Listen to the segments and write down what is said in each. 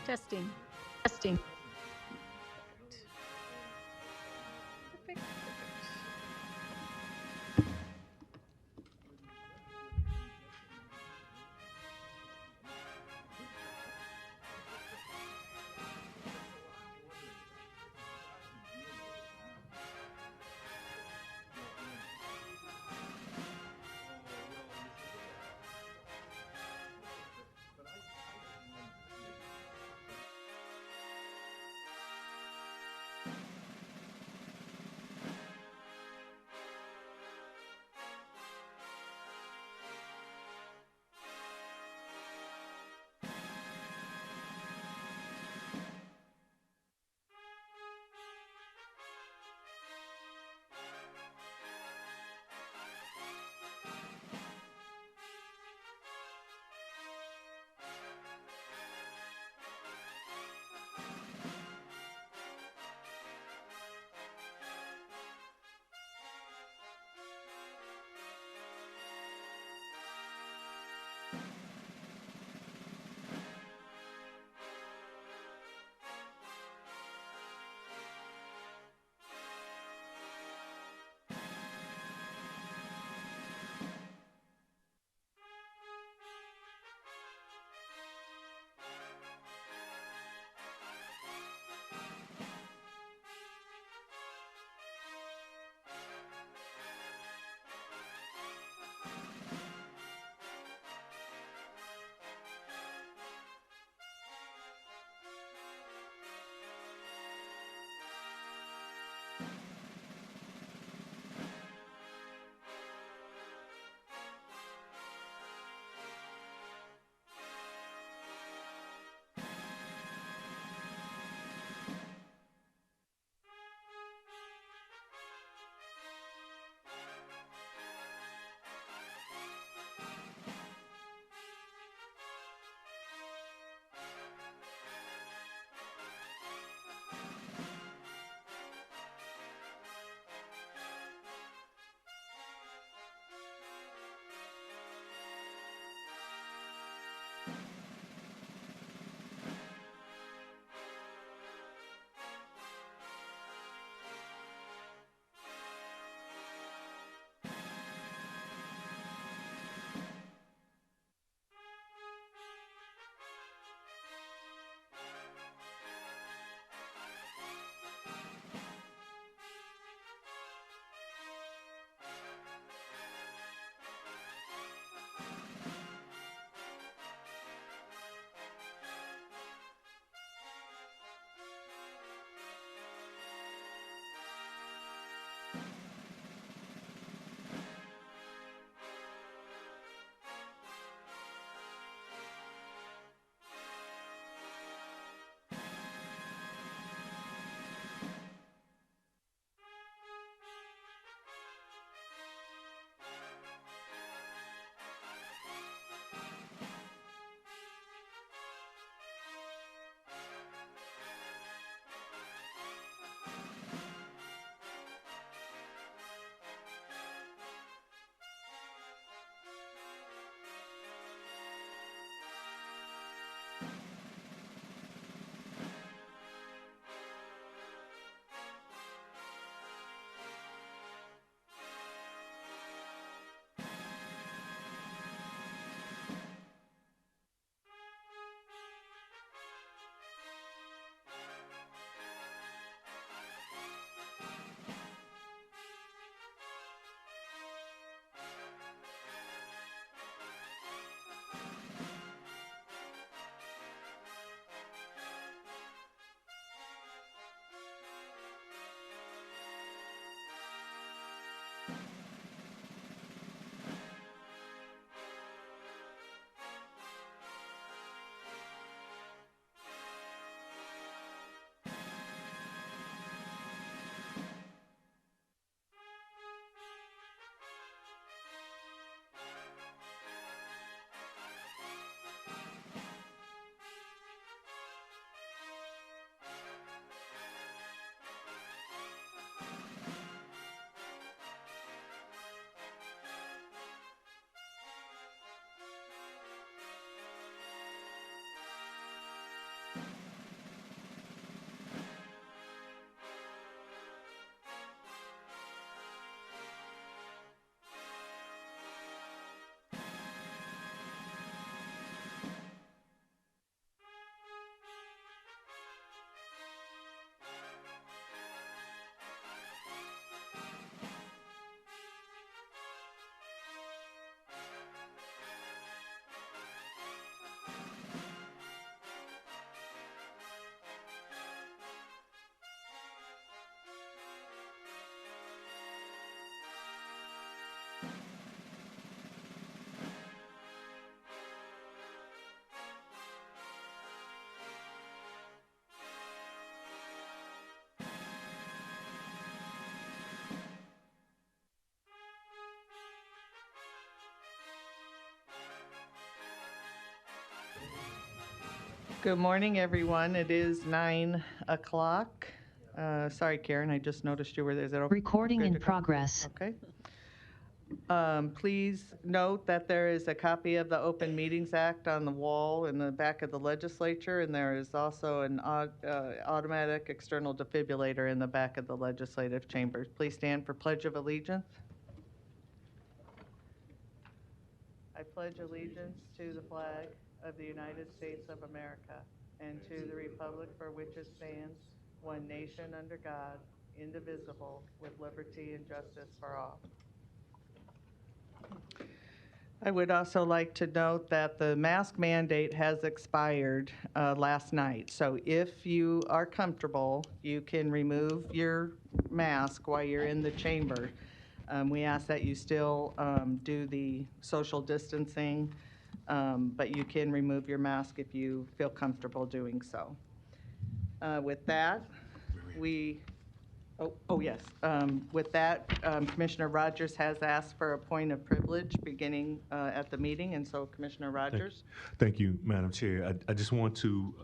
Testing. Testing. Perfect. Good morning, everyone. It is 9 o'clock. Sorry, Karen, I just noticed you were there. Is that okay? Recording Good in to go? progress. Okay. Please note that there is a copy of the Open Meetings Act on the wall in the back of the legislature, and there is also an automatic external defibrillator in the back of the legislative chambers. Please stand for Pledge of Allegiance. I pledge allegiance to the flag of the United States of America and to the republic for which it stands, one nation under God, indivisible, with liberty and justice for all. I would also like to note that the mask mandate has expired last night. So if you are comfortable, you can remove your mask while you're in the chamber. We ask that you still do the social distancing, but you can remove your mask if you feel comfortable doing so. With that, yes. With that, Commissioner Rogers has asked for a point of privilege beginning at the meeting, and so Commissioner Rogers. Thank you, Madam Chair. I just want to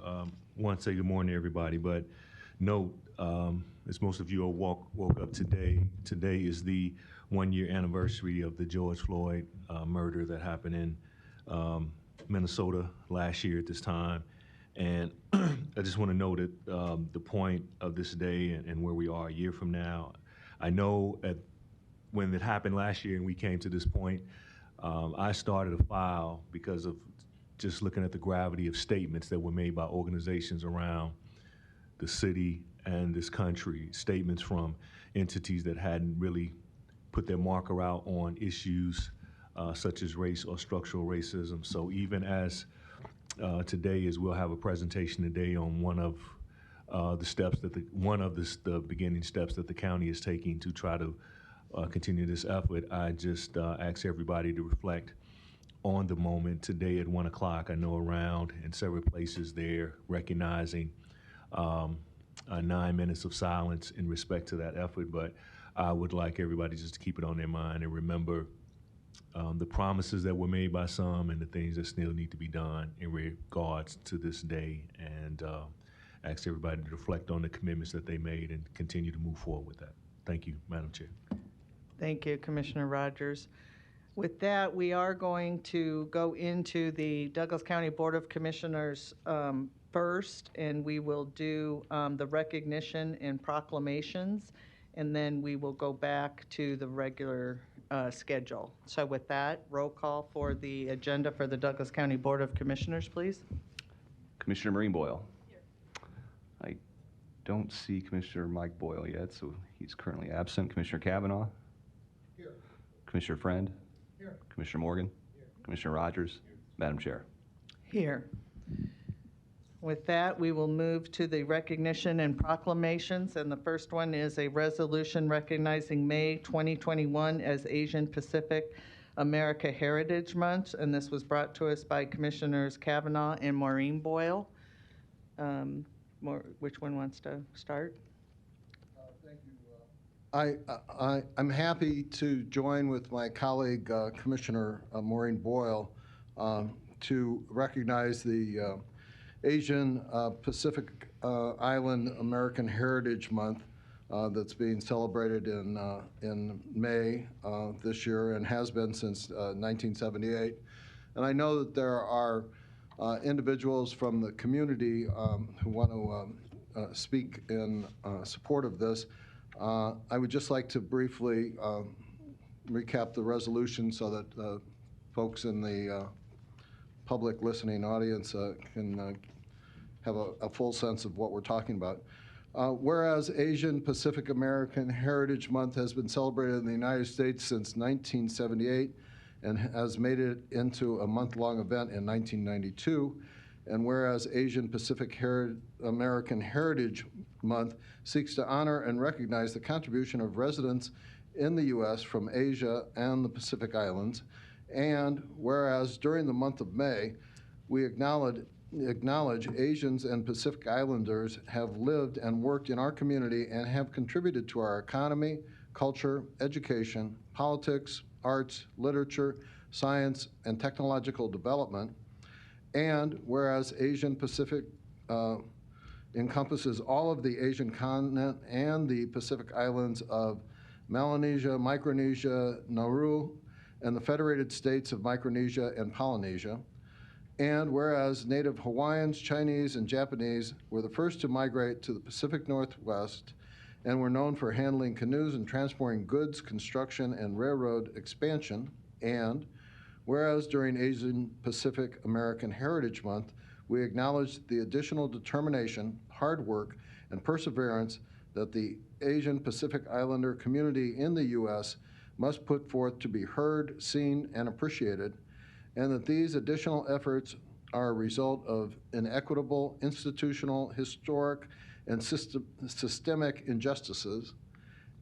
say good morning to everybody, but note, as most of you woke up today is the 1-year anniversary of the George Floyd murder that happened in Minnesota last year at this time. And I just want to note that the point of this day and where we are a year from now. I know when it happened last year and we came to this point, I started a file because of just looking at the gravity of statements that were made by organizations around the city and this country, statements from entities that hadn't really put their marker out on issues such as race or structural racism. So even as today is we'll have a presentation today on one of the steps that the beginning steps that the county is taking to try to continue this effort. I just ask everybody to reflect on the moment today at 1 o'clock. I know around in several places they're recognizing 9 minutes of silence in respect to that effort, but I would like everybody just to keep it on their mind and remember the promises that were made by some and the things that still need to be done in regards to this day, and ask everybody to reflect on the commitments that they made and continue to move forward with that. Thank you, Madam Chair. Thank you, Commissioner Rogers. With that, we are going to go into the Douglas County Board of Commissioners first, and we will do the recognition and proclamations, and then we will go back to the regular schedule. So with that, roll call for the agenda for the Douglas County Board of Commissioners, please. Commissioner Maureen Boyle. Here. I don't see Commissioner Mike Boyle yet, so he's currently absent. Commissioner Kavanaugh. Here. Commissioner Friend. Here. Commissioner Morgan. Here. Commissioner Rogers. Here. Madam Chair. Here. With that, we will move to the recognition and proclamations, and the first one is a resolution recognizing May 2021 as Asian Pacific America Heritage Month, and this was brought to us by Commissioners Kavanaugh and Maureen Boyle. Which one wants to start? Thank you. I'm happy to join with my colleague, Commissioner Maureen Boyle, to recognize the Asian Pacific Island American Heritage Month that's being celebrated in May this year and has been since 1978. And I know that there are individuals from the community who want to speak in support of this. I would just like to briefly recap the resolution so that folks in the public listening audience can have a full sense of what we're talking about. Whereas Asian Pacific American Heritage Month has been celebrated in the United States since 1978 and has made it into a month-long event in 1992, and whereas Asian Pacific American Heritage Month seeks to honor and recognize the contribution of residents in the U.S. from Asia and the Pacific Islands, and whereas during the month of May, we acknowledge Asians and Pacific Islanders have lived and worked in our community and have contributed to our economy, culture, education, politics, arts, literature, science, and technological development. And whereas Asian Pacific encompasses all of the Asian continent and the Pacific islands of Melanesia, Micronesia, Nauru, and the Federated States of Micronesia and Polynesia. And whereas native Hawaiians, Chinese, and Japanese were the first to migrate to the Pacific Northwest and were known for handling canoes and transporting goods, construction, and railroad expansion. And whereas during Asian Pacific American Heritage Month, we acknowledge the additional determination, hard work, and perseverance that the Asian Pacific Islander community in the U.S. must put forth to be heard, seen, and appreciated, and that these additional efforts are a result of inequitable, institutional, historic, and systemic injustices.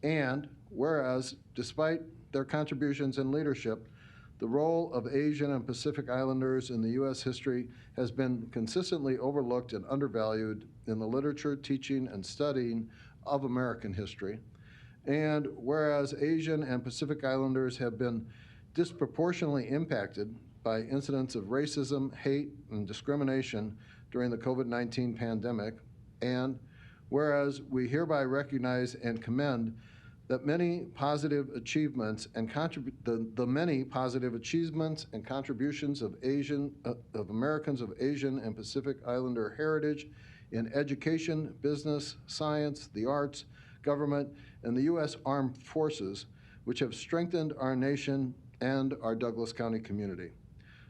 And whereas, despite their contributions and leadership, the role of Asian and Pacific Islanders in the U.S. history has been consistently overlooked and undervalued in the literature, teaching, and studying of American history. And whereas Asian and Pacific Islanders have been disproportionately impacted by incidents of racism, hate, and discrimination during the COVID-19 pandemic, and whereas we hereby recognize and commend that many positive achievements and the many positive achievements and contributions of Americans of Asian and Pacific Islander heritage in education, business, science, the arts, government, and the U.S. Armed Forces, which have strengthened our nation and our Douglas County community.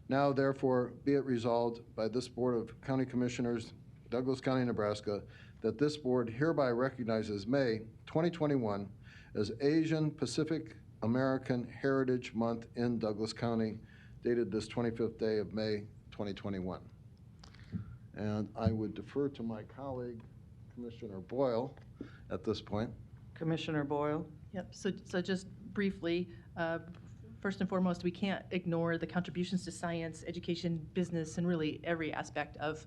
Now, therefore, be it resolved by this Board of County Commissioners, Douglas County, Nebraska, that this board hereby recognizes May 2021 as Asian Pacific American Heritage Month in Douglas County, dated this 25th day of May 2021. And I would defer to my colleague, Commissioner Boyle, at this point. Commissioner Boyle? Yep, so just briefly, first and foremost, we can't ignore the contributions to science, education, business, and really every aspect of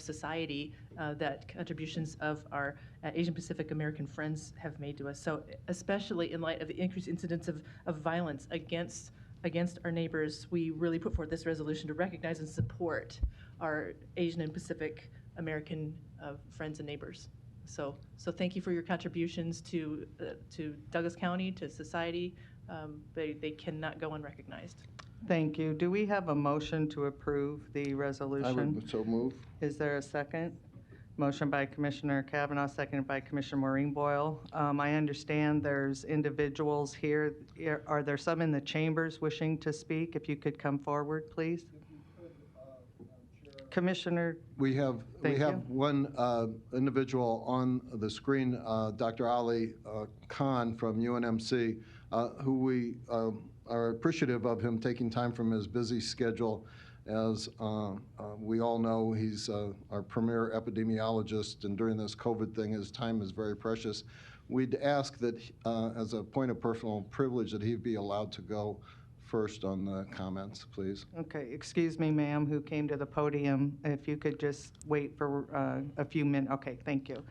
society that contributions of our Asian Pacific American friends have made to us. So especially in light of the increased incidence of violence against our neighbors, we really put forth this resolution to recognize and support our Asian and Pacific American friends and neighbors. So thank you for your contributions to Douglas County, to society. They cannot go unrecognized. Thank you. Do we have a motion to approve the resolution? I would so move. Is there a second? Motion by Commissioner Kavanaugh, seconded by Commissioner Maureen Boyle. I understand there's individuals here. Are there some in the chambers wishing to speak? If you could come forward, please. Commissioner, We have Thank you. one individual on the screen, Dr. Ali Khan from UNMC, who we are appreciative of him taking time from his busy schedule. As we all know, he's our premier epidemiologist, and during this COVID thing, his time is very precious. We'd ask that, as a point of personal privilege, that he be allowed to go first on the comments, please. okay, excuse me, ma'am, who came to the podium. If you could just wait for a few minutes. Okay, thank you.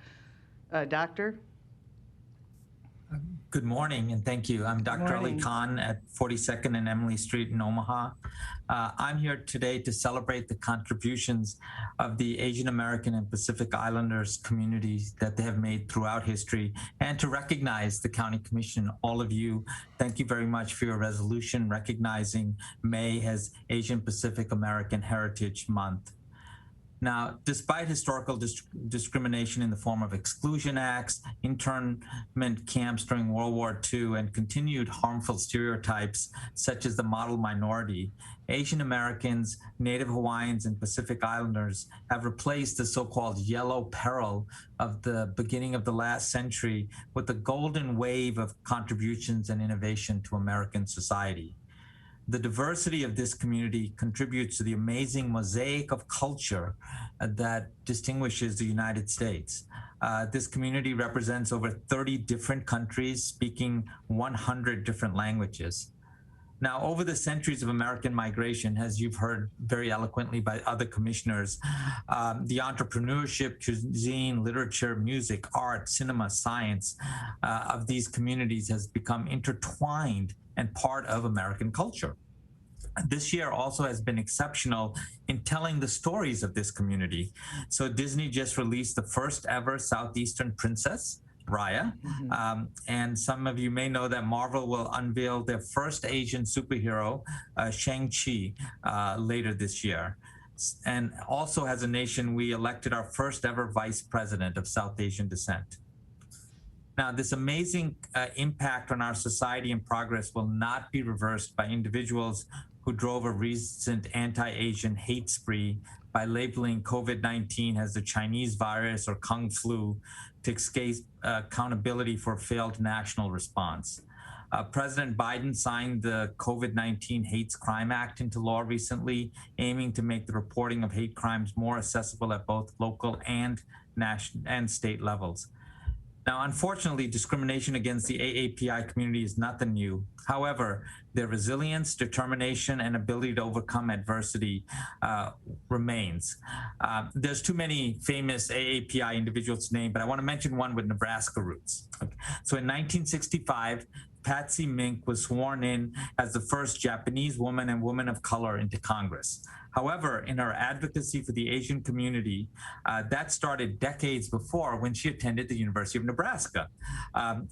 Doctor? Good morning, and thank you. I'm Dr. Ali Morning. Khan at 42nd and Emily Street in Omaha. I'm here today to celebrate the contributions of the Asian American and Pacific Islanders communities that they have made throughout history, and to recognize the County Commission, all of you. Thank you very much for your resolution recognizing May as Asian Pacific American Heritage Month. Now, despite historical discrimination in the form of exclusion acts, internment camps during World War II, and continued harmful stereotypes such as the model minority, Asian Americans, Native Hawaiians, and Pacific Islanders have replaced the so-called yellow peril of the beginning of the last century with the golden wave of contributions and innovation to American society. The diversity of this community contributes to the amazing mosaic of culture that distinguishes the United States. This community represents over 30 different countries speaking 100 different languages. Now, over the centuries of American migration, as you've heard very eloquently by other commissioners, the entrepreneurship, cuisine, literature, music, art, cinema, science of these communities has become intertwined and part of American culture. This year also has been exceptional in telling the stories of this community. So Disney just released the first ever Southeastern princess, Raya. And some of you may know that Marvel will unveil their first Asian superhero, Shang-Chi, later this year. And also as a nation, we elected our first ever vice president of South Asian descent. Now, this amazing impact on our society and progress will not be reversed by individuals who drove a recent anti-Asian hate spree by labeling COVID-19 as the Chinese virus or Kung flu to escape accountability for failed national response. President Biden signed the COVID-19 Hates Crime Act into law recently, aiming to make the reporting of hate crimes more accessible at both local and national and state levels. Now, unfortunately, discrimination against the AAPI community is nothing new. However, their resilience, determination, and ability to overcome adversity remains. There's too many famous AAPI individuals to name, but I want to mention one with Nebraska roots. Okay. So in 1965, Patsy Mink was sworn in as the first Japanese woman and woman of color into Congress. However, in her advocacy for the Asian community, that started decades before when she attended the University of Nebraska.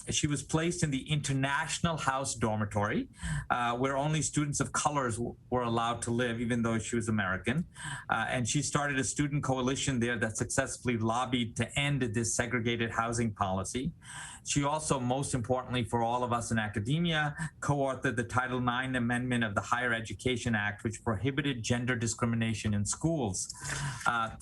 She was placed in the International House Dormitory, where only students of colors were allowed to live, even though she was American. And she started a student coalition there that successfully lobbied to end this segregated housing policy. She also, most importantly for all of us in academia, co-authored the Title IX Amendment of the Higher Education Act, which prohibited gender discrimination in schools.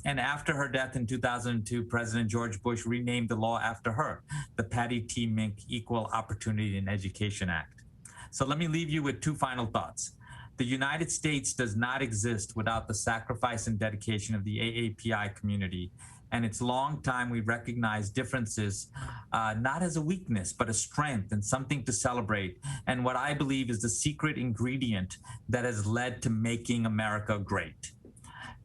And after her death in 2002, President George Bush renamed the law after her, the Patty T. Mink Equal Opportunity in Education Act. So let me leave you with two final thoughts. The United States does not exist without the sacrifice and dedication of the AAPI community. And it's long time we recognize differences, not as a weakness, but a strength and something to celebrate. And what I believe is the secret ingredient that has led to making America great.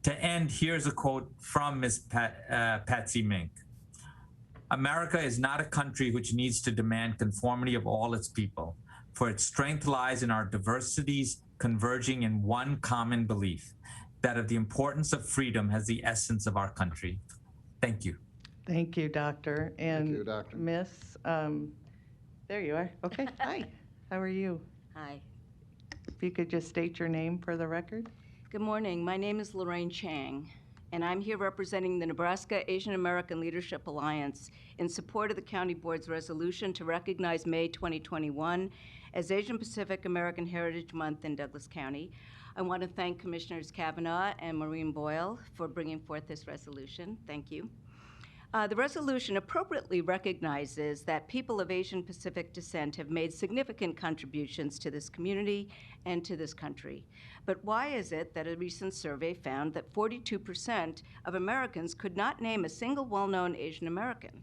To end, here's a quote from Ms. Patsy Mink. America is not a country which needs to demand conformity of all its people, for its strength lies in our diversities converging in one common belief, that of the importance of freedom as the essence of our country. Thank you. Thank you, Doctor. And Thank you, Doctor. Miss, there you are. Okay, hi. How are you? Hi. If you could just state your name for the record. Good morning. My name is Lorraine Chang, and I'm here representing the Nebraska Asian American Leadership Alliance in support of the County Board's resolution to recognize May 2021 as Asian Pacific American Heritage Month in Douglas County. I want to thank Commissioners Kavanaugh and Maureen Boyle for bringing forth this resolution. Thank you. The resolution appropriately recognizes that people of Asian Pacific descent have made significant contributions to this community and to this country. But why is it that a recent survey found that 42% of Americans could not name a single well-known Asian American?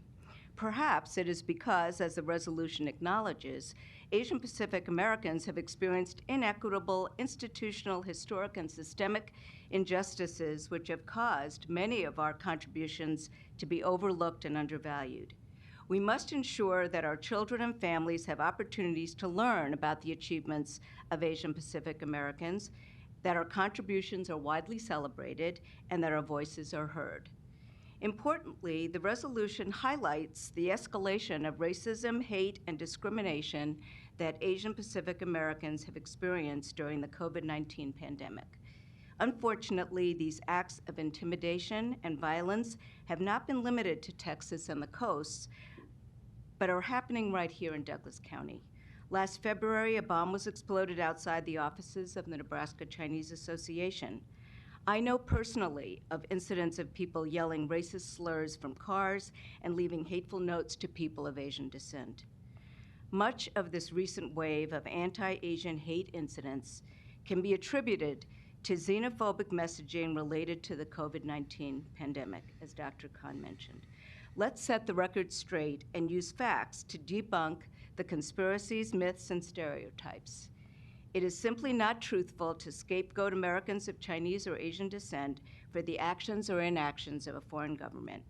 Perhaps it is because, as the resolution acknowledges, Asian Pacific Americans have experienced inequitable, institutional, historic, and systemic injustices which have caused many of our contributions to be overlooked and undervalued. We must ensure that our children and families have opportunities to learn about the achievements of Asian Pacific Americans, that our contributions are widely celebrated, and that our voices are heard. Importantly, the resolution highlights the escalation of racism, hate, and discrimination that Asian Pacific Americans have experienced during the COVID-19 pandemic. Unfortunately, these acts of intimidation and violence have not been limited to Texas and the coasts, but are happening right here in Douglas County. Last February, a bomb was exploded outside the offices of the Nebraska Chinese Association. I know personally of incidents of people yelling racist slurs from cars and leaving hateful notes to people of Asian descent. Much of this recent wave of anti-Asian hate incidents can be attributed to xenophobic messaging related to the COVID-19 pandemic, as Dr. Khan mentioned. Let's set the record straight and use facts to debunk the conspiracies, myths, and stereotypes. It is simply not truthful to scapegoat Americans of Chinese or Asian descent for the actions or inactions of a foreign government.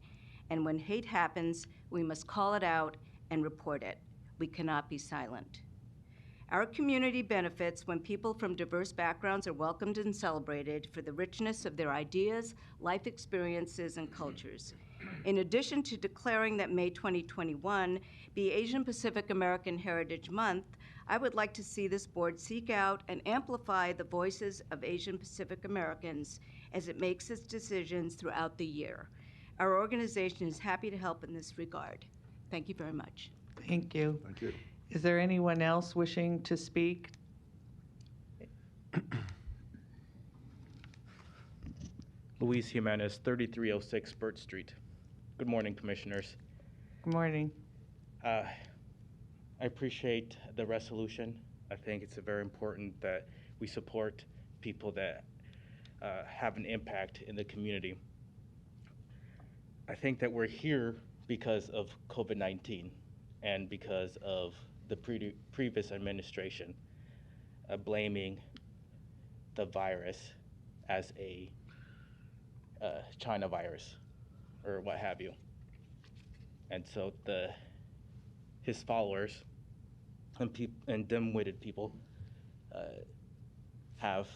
And when hate happens, we must call it out and report it. We cannot be silent. Our community benefits when people from diverse backgrounds are welcomed and celebrated for the richness of their ideas, life experiences, and cultures. In addition to declaring that May 2021 be Asian Pacific American Heritage Month, I would like to see this board seek out and amplify the voices of Asian Pacific Americans as it makes its decisions throughout the year. Our organization is happy to help in this regard. Thank you very much. Thank you. Thank you. Is there anyone else wishing to speak? Luis Jimenez, 3306 Burt Street. Good morning, Commissioners. Good morning. I appreciate the resolution. I think it's very important that we support people that have an impact in the community. I think that we're here because of COVID-19 and because of the previous administration blaming the virus as a China virus or what have you. And so his followers and dim-witted people have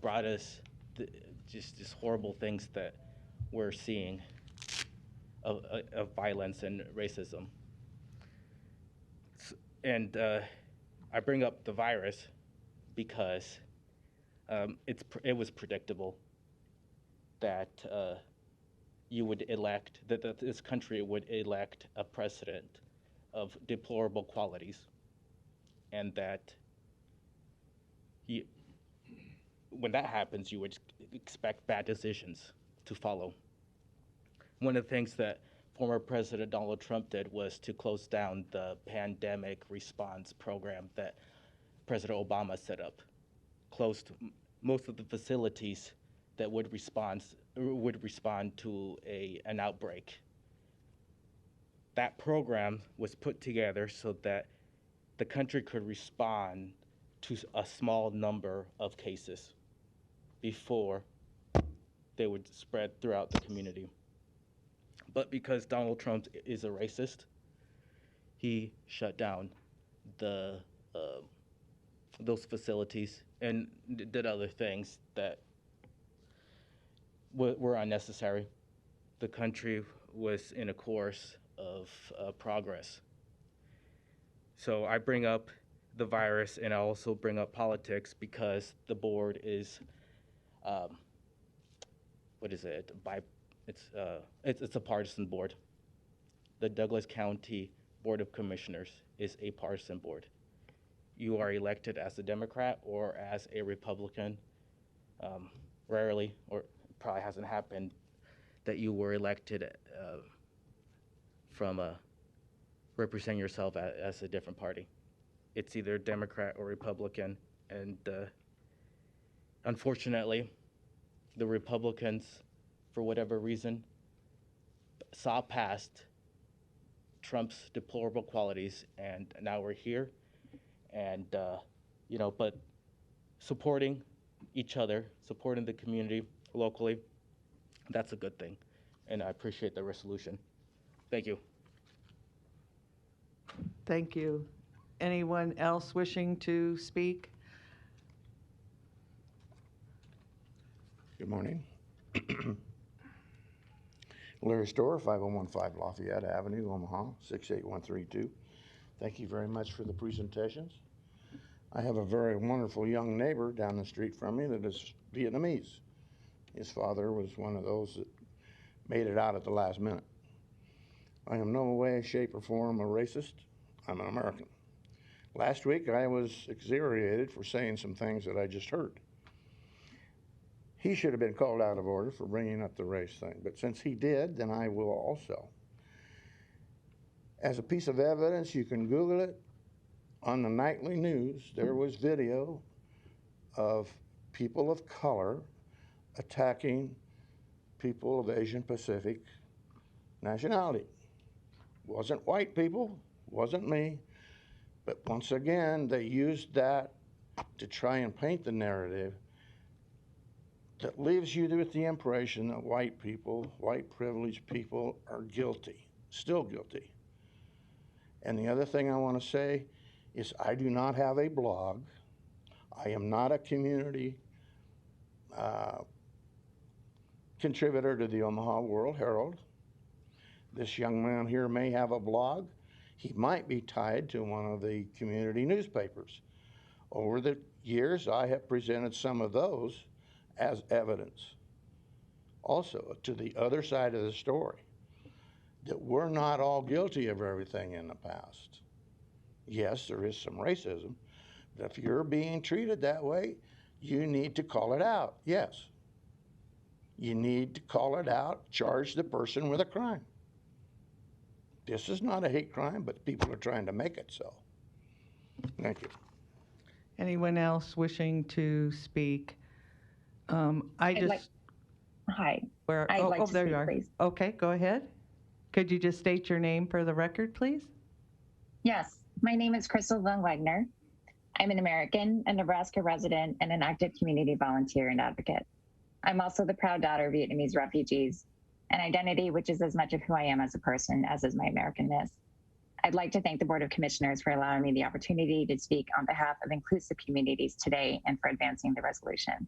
brought us just horrible things that we're seeing of violence and racism. And I bring up the virus because it was predictable that you would elect, that this country would elect a president of deplorable qualities, and that when that happens, you would expect bad decisions to follow. One of the things that former President Donald Trump did was to close down the pandemic response program that President Obama set up, closed most of the facilities that would respond to an outbreak. That program was put together so that the country could respond to a small number of cases before they would spread throughout the community. But because Donald Trump is a racist, he shut down those facilities and did other things that were unnecessary. The country was in a course of progress. So I bring up the virus, and I also bring up politics because the board is, it's a partisan board. The Douglas County Board of Commissioners is a partisan board. You are elected as a Democrat or as a Republican. Rarely, or probably hasn't happened, that you were elected from representing yourself as a different party. It's either Democrat or Republican, and unfortunately, the Republicans, for whatever reason, saw past Trump's deplorable qualities, and now we're here, and but supporting each other, supporting the community locally, that's a good thing, and I appreciate the resolution. Thank you. Thank you. Anyone else wishing to speak? Good morning. Larry Storr, 5015 Lafayette Avenue, Omaha, 68132. Thank you very much for the presentations. I have a very wonderful young neighbor down the street from me that is Vietnamese. His father was one of those that made it out at the last minute. I am no way, shape, or form a racist. I'm an American. Last week, I was exonerated for saying some things that I just heard. He should have been called out of order for bringing up the race thing, but since he did, then I will also. As a piece of evidence, you can Google it. On the nightly news, there was video of people of color attacking people of Asian Pacific nationality. Wasn't white people, wasn't me, but once again, they used that to try and paint the narrative that leaves you with the impression that white people, white privileged people, are guilty, still guilty. And the other thing I want to say is I do not have a blog. I am not a community contributor to the Omaha World Herald. This young man here may have a blog. He might be tied to one of the community newspapers. Over the years, I have presented some of those as evidence. Also, to the other side of the story, that we're not all guilty of everything in the past. Yes, there is some racism, but if you're being treated that way, you need to call it out. Yes. You need to call it out, charge the person with a crime. This is not a hate crime, but people are trying to make it so. Thank you. Anyone else wishing to speak? Hi. Where, I'd like to there speak, you are. please. Okay, go ahead. Could you just state your name for the record, please? Yes, my name is Crystal Van Wagner. I'm an American, a Nebraska resident, and an active community volunteer and advocate. I'm also the proud daughter of Vietnamese refugees, an identity which is as much of who I am as a person as is my Americanness. I'd like to thank the Board of Commissioners for allowing me the opportunity to speak on behalf of inclusive communities today and for advancing the resolution.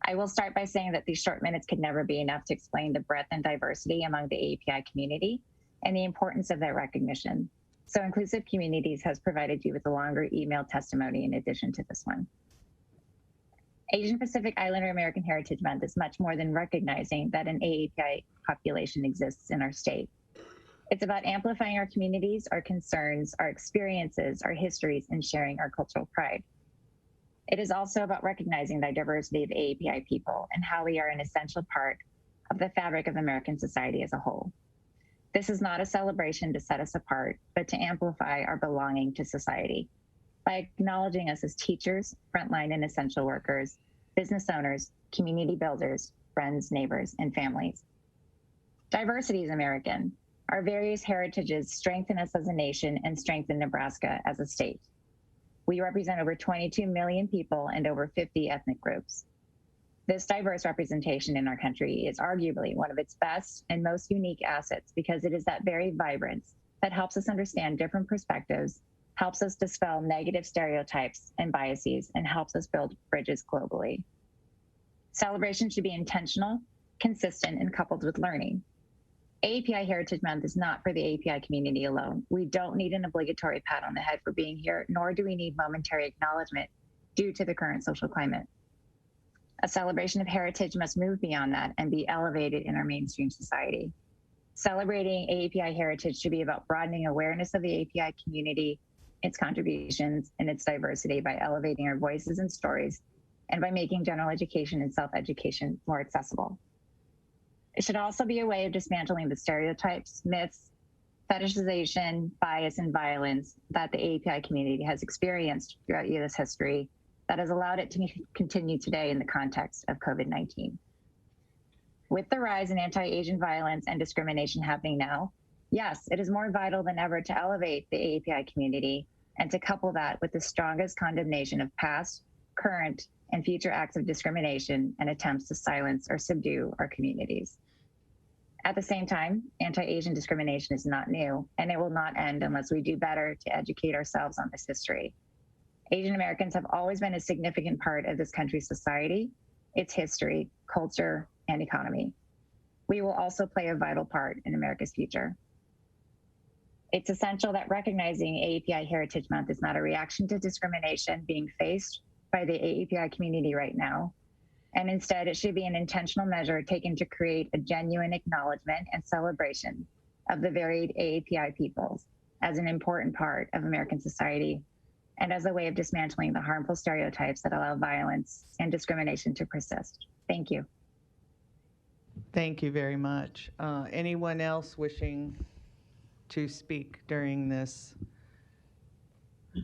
I will start by saying that these short minutes could never be enough to explain the breadth and diversity among the AAPI community and the importance of their recognition. So Inclusive Communities has provided you with a longer email testimony in addition to this one. Asian Pacific Islander American Heritage Month is much more than recognizing that an AAPI population exists in our state. It's about amplifying our communities, our concerns, our experiences, our histories, and sharing our cultural pride. It is also about recognizing the diversity of AAPI people and how we are an essential part of the fabric of American society as a whole. This is not a celebration to set us apart, but to amplify our belonging to society by acknowledging us as teachers, frontline and essential workers, business owners, community builders, friends, neighbors, and families. Diversity is American. Our various heritages strengthen us as a nation and strengthen Nebraska as a state. We represent over 22 million people and over 50 ethnic groups. This diverse representation in our country is arguably one of its best and most unique assets because it is that very vibrance that helps us understand different perspectives, helps us dispel negative stereotypes and biases, and helps us build bridges globally. Celebration should be intentional, consistent, and coupled with learning. AAPI Heritage Month is not for the AAPI community alone. We don't need an obligatory pat on the head for being here, nor do we need momentary acknowledgement due to the current social climate. A celebration of heritage must move beyond that and be elevated in our mainstream society. Celebrating AAPI heritage should be about broadening awareness of the AAPI community, its contributions, and its diversity by elevating our voices and stories, and by making general education and self-education more accessible. It should also be a way of dismantling the stereotypes, myths, fetishization, bias, and violence that the AAPI community has experienced throughout U.S. history that has allowed it to continue today in the context of COVID-19. With the rise in anti-Asian violence and discrimination happening now, yes, it is more vital than ever to elevate the AAPI community and to couple that with the strongest condemnation of past, current, and future acts of discrimination and attempts to silence or subdue our communities. At the same time, anti-Asian discrimination is not new, and it will not end unless we do better to educate ourselves on this history. Asian Americans have always been a significant part of this country's society, its history, culture, and economy. We will also play a vital part in America's future. It's essential that recognizing AAPI Heritage Month is not a reaction to discrimination being faced by the AAPI community right now, and instead it should be an intentional measure taken to create a genuine acknowledgement and celebration of the varied AAPI peoples as an important part of American society and as a way of dismantling the harmful stereotypes that allow violence and discrimination to persist. Thank you. Thank you very much. Anyone else wishing to speak during this?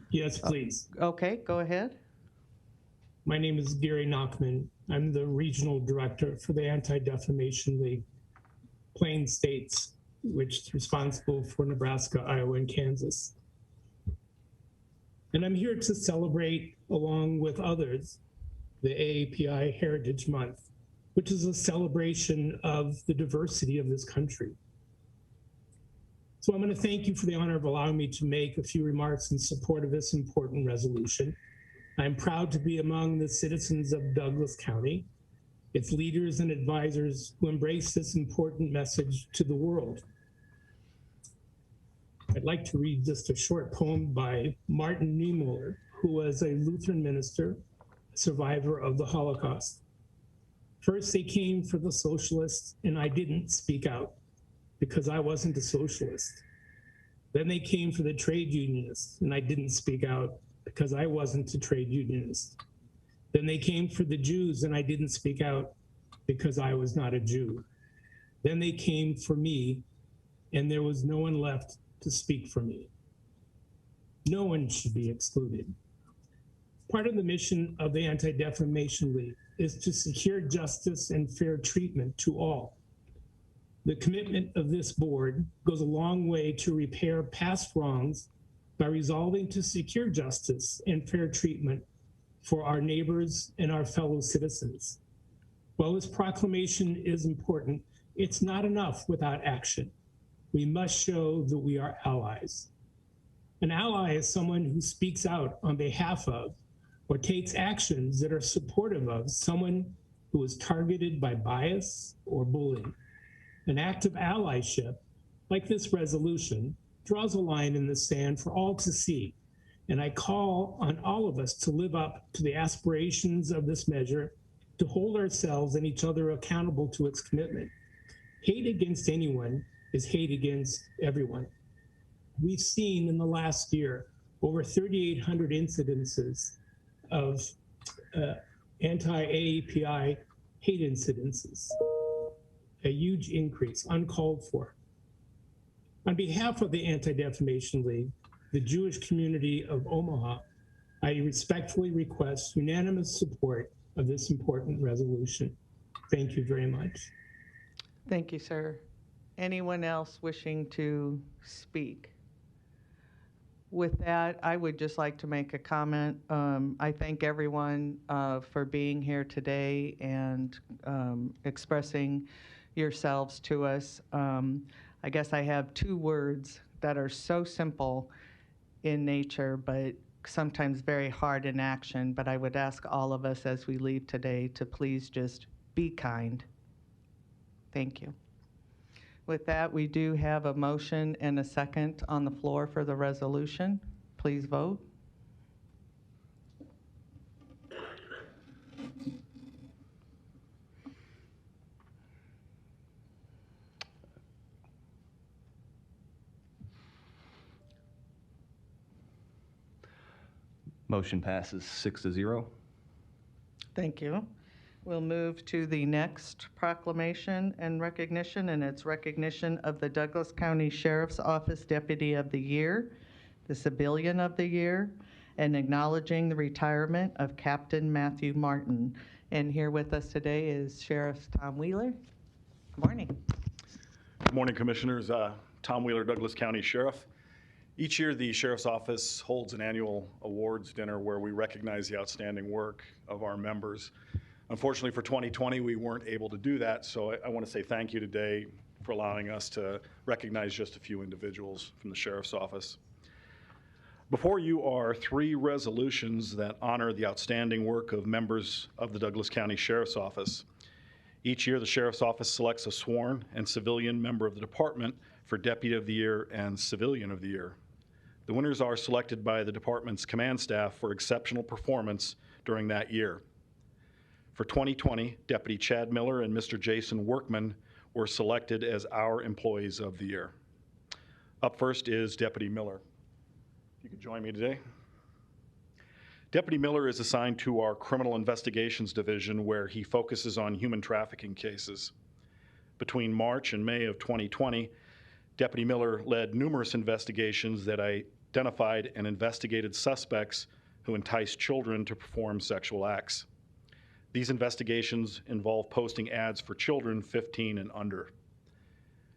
Yes, please. Okay, go ahead. My name is Gary Nachman. I'm the regional director for the Anti-Defamation League, Plain States, which is responsible for Nebraska, Iowa, and Kansas. And I'm here to celebrate, along with others, the AAPI Heritage Month, which is a celebration of the diversity of this country. So I'm going to thank you for the honor of allowing me to make a few remarks in support of this important resolution. I'm proud to be among the citizens of Douglas County, its leaders and advisors who embrace this important message to the world. I'd like to read just a short poem by Martin Niemöller, who was a Lutheran minister, a survivor of the Holocaust. First, they came for the socialists, and I didn't speak out because I wasn't a socialist. Then they came for the trade unionists, and I didn't speak out because I wasn't a trade unionist. Then they came for the Jews, and I didn't speak out because I was not a Jew. Then they came for me, and there was no one left to speak for me. No one should be excluded. Part of the mission of the Anti-Defamation League is to secure justice and fair treatment to all. The commitment of this board goes a long way to repair past wrongs by resolving to secure justice and fair treatment for our neighbors and our fellow citizens. While this proclamation is important, it's not enough without action. We must show that we are allies. An ally is someone who speaks out on behalf of or takes actions that are supportive of someone who is targeted by bias or bullying. An act of allyship, like this resolution, draws a line in the sand for all to see. And I call on all of us to live up to the aspirations of this measure, to hold ourselves and each other accountable to its commitment. Hate against anyone is hate against everyone. We've seen in the last year over 3,800 incidences of anti-AAPI hate incidences, a huge increase, uncalled for. On behalf of the Anti-Defamation League, the Jewish community of Omaha, I respectfully request unanimous support of this important resolution. Thank you very much. Thank you, sir. Anyone else wishing to speak? With that, I would just like to make a comment. I thank everyone for being here today and expressing yourselves to us. I guess I have two words that are so simple in nature, but sometimes very hard in action. But I would ask all of us as we leave today to please just be kind. Thank you. With that, we do have a motion and a second on the floor for the resolution. Please vote. Motion passes 6-0. Thank you. We'll move to the next proclamation and recognition, and it's recognition of the Douglas County Sheriff's Office Deputy of the Year, the Civilian of the Year, and acknowledging the retirement of Captain Matthew Martin. And here with us today is Sheriff Tom Wheeler. Good morning. Good morning, Commissioners. Tom Wheeler, Douglas County Sheriff. Each year, the Sheriff's Office holds an annual awards dinner where we recognize the outstanding work of our members. Unfortunately, for 2020, we weren't able to do that, so I want to say thank you today for allowing us to recognize just a few individuals from the Sheriff's Office. Before you are three resolutions that honor the outstanding work of members of the Douglas County Sheriff's Office. Each year, the Sheriff's Office selects a sworn and civilian member of the department for Deputy of the Year and Civilian of the Year. The winners are selected by the department's command staff for exceptional performance during that year. For 2020, Deputy Chad Miller and Mr. Jason Workman were selected as our Employees of the Year. Up first is Deputy Miller. If you could join me today. Deputy Miller is assigned to our Criminal Investigations Division, where he focuses on human trafficking cases. Between March and May of 2020, Deputy Miller led numerous investigations that identified and investigated suspects who enticed children to perform sexual acts. These investigations involve posting ads for children 15 and under.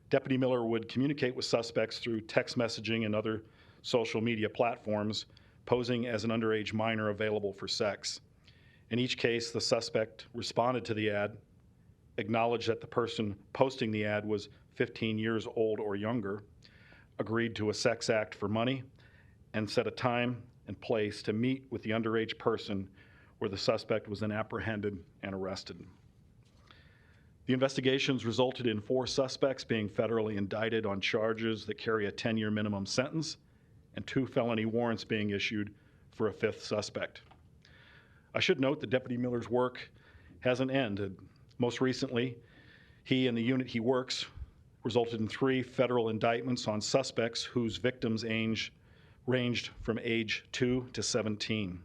Deputy Miller would communicate with suspects through text messaging and other social media platforms, posing as an underage minor available for sex. In each case, the suspect responded to the ad, acknowledged that the person posting the ad was 15 years old or younger, agreed to a sex act for money and set a time and place to meet with the underage person where the suspect was then apprehended and arrested. The investigations resulted in 4 suspects being federally indicted on charges that carry a 10-year minimum sentence and 2 felony warrants being issued for a 5th suspect. I should note that Deputy Miller's work hasn't ended. Most recently, he and the unit he works resulted in 3 federal indictments on suspects whose victims' age ranged from age 2 to 17.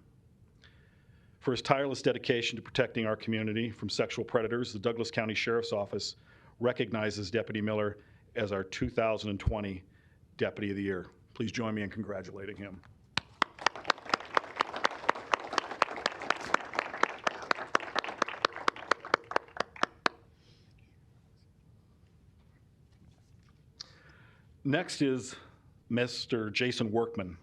For his tireless dedication to protecting our community from sexual predators, the Douglas County Sheriff's Office recognizes Deputy Miller as our 2020 Deputy of the Year. Please join me in congratulating him. Next is Mr. Jason Workman.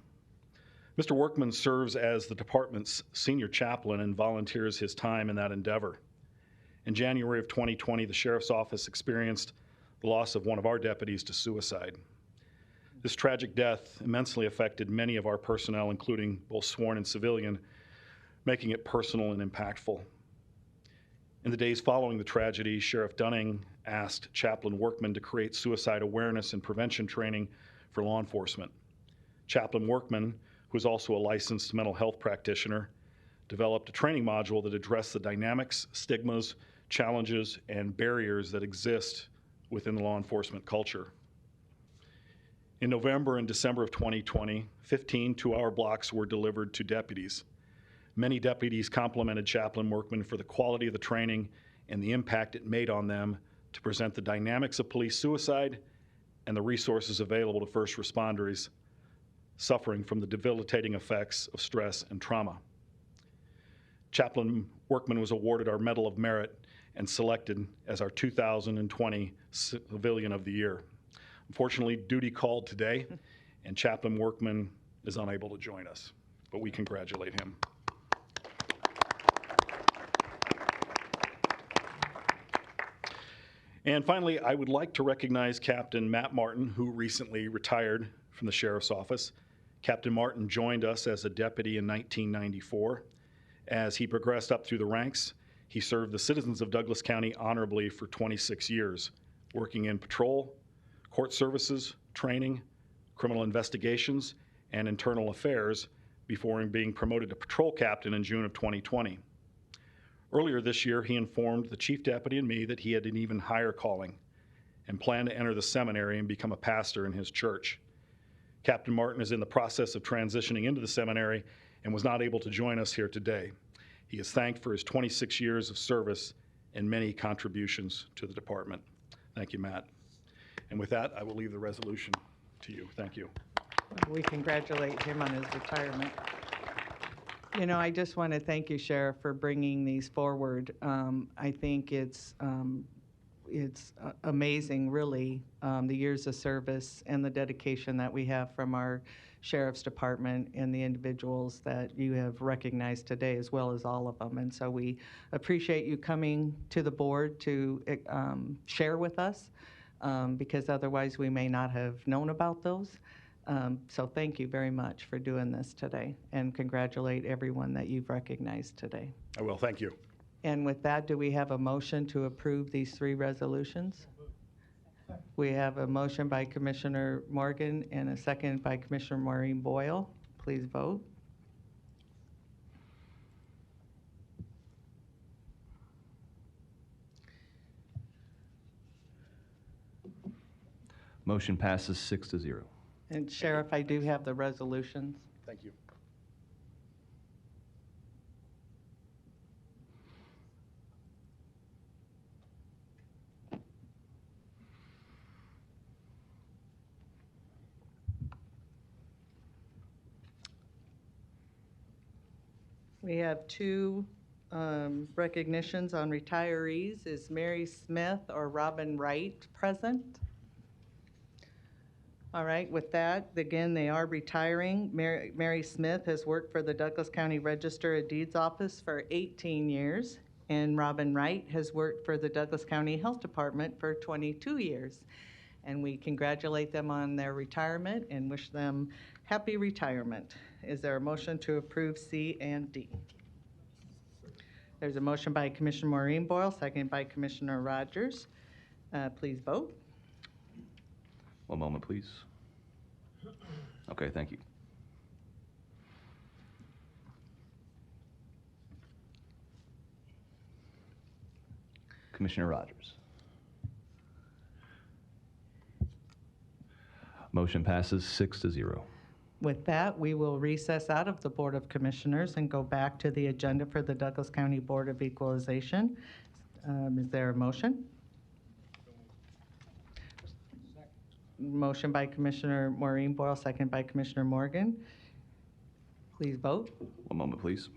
Mr. Workman serves as the department's senior chaplain and volunteers his time in that endeavor. In January of 2020, the Sheriff's Office experienced the loss of one of our deputies to suicide. This tragic death immensely affected many of our personnel, including both sworn and civilian, making it personal and impactful. In the days following the tragedy, Sheriff Dunning asked Chaplain Workman to create suicide awareness and prevention training for law enforcement. Chaplain Workman, who is also a licensed mental health practitioner, developed a training module that addressed the dynamics, stigmas, challenges, and barriers that exist within the law enforcement culture. In November and December of 2020, 15 two-hour blocks were delivered to deputies. Many deputies complimented Chaplain Workman for the quality of the training and the impact it made on them to present the dynamics of police suicide and the resources available to first responders suffering from the debilitating effects of stress and trauma. Chaplain Workman was awarded our Medal of Merit and selected as our 2020 Civilian of the Year. Unfortunately, duty called today, and Chaplain Workman is unable to join us, but we congratulate him. And finally, I would like to recognize Captain Matt Martin, who recently retired from the Sheriff's Office. Captain Martin joined us as a deputy in 1994. As he progressed up through the ranks, he served the citizens of Douglas County honorably for 26 years, working in patrol, court services, training, criminal investigations, and internal affairs before being promoted to patrol captain in June of 2020. Earlier this year, he informed the chief deputy and me that he had an even higher calling and planned to enter the seminary and become a pastor in his church. Captain Martin is in the process of transitioning into the seminary and was not able to join us here today. He is thanked for his 26 years of service and many contributions to the department. Thank you, Matt. And with that, I will leave the resolution to you. Thank you. We congratulate him on his retirement. You know, I just want to thank you, Sheriff, for bringing these forward. I think it's amazing, really, the years of service and the dedication that we have from our Sheriff's Department and the individuals that you have recognized today, as well as all of them. And so we appreciate you coming to the board to share with us, because otherwise we may not have known about those. So thank you very much for doing this today, and congratulate everyone that you've recognized today. I will. Thank you. And with that, do we have a motion to approve these 3 resolutions? We have a motion by Commissioner Morgan and a second by Commissioner Maureen Boyle. Please vote. Motion passes 6-0. And Sheriff, I do have the resolutions. Thank you. We have 2 recognitions on retirees. Is Mary Smith or Robin Wright present? All right, with that, again, they are retiring. Mary Smith has worked for the Douglas County Register of Deeds Office for 18 years, and Robin Wright has worked for the Douglas County Health Department for 22 years. and we congratulate them on their retirement and wish them happy retirement. Is there a motion to approve C and D? There's a motion by Commissioner Maureen Boyle, seconded by Commissioner Rogers. Please vote. One moment, please. Okay, thank you. Commissioner Rogers. Motion passes 6-0. With that, we will recess out of the Board of Commissioners and go back to the agenda for the Douglas County Board of Equalization. Is there a motion? Motion by Commissioner Maureen Boyle, second by Commissioner Morgan. Please vote. One moment, please.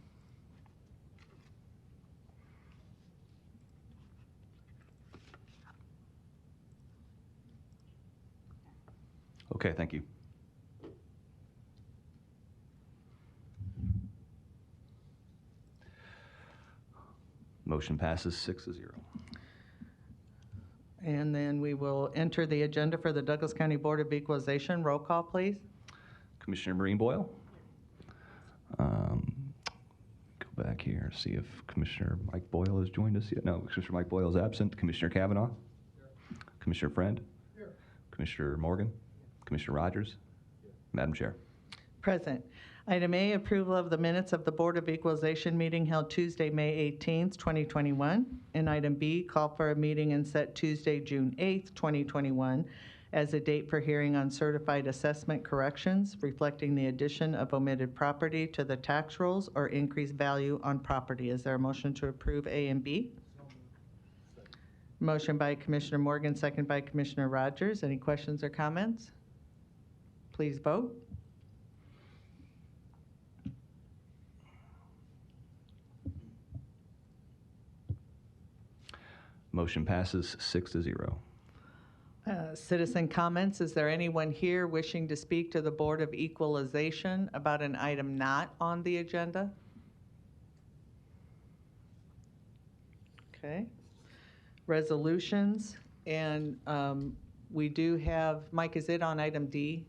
Okay, thank you. Motion passes 6-0. And then we will enter the agenda for the Douglas County Board of Equalization. Roll call, please. Commissioner Maureen Boyle. Go back here, see if Commissioner Mike Boyle has joined us yet. No, Commissioner Mike Boyle is absent. Commissioner Kavanaugh? Here. Commissioner Friend? Here. Commissioner Morgan? Commissioner Rogers? Here. Madam Chair. Present. Item A, approval of the minutes of the Board of Equalization meeting held Tuesday, May 18th, 2021. And item B, call for a meeting and set Tuesday, June 8th, 2021 as a date for hearing on certified assessment corrections reflecting the addition of omitted property to the tax rolls or increased value on property. Is there a motion to approve A and B? Motion by Commissioner Morgan, second by Commissioner Rogers. Any questions or comments? Please vote. Motion passes 6-0. Citizen comments. Is there anyone here wishing to speak to the Board of Equalization about an item not on the agenda? Okay. Resolutions, and we do have, Mike, is it on item D?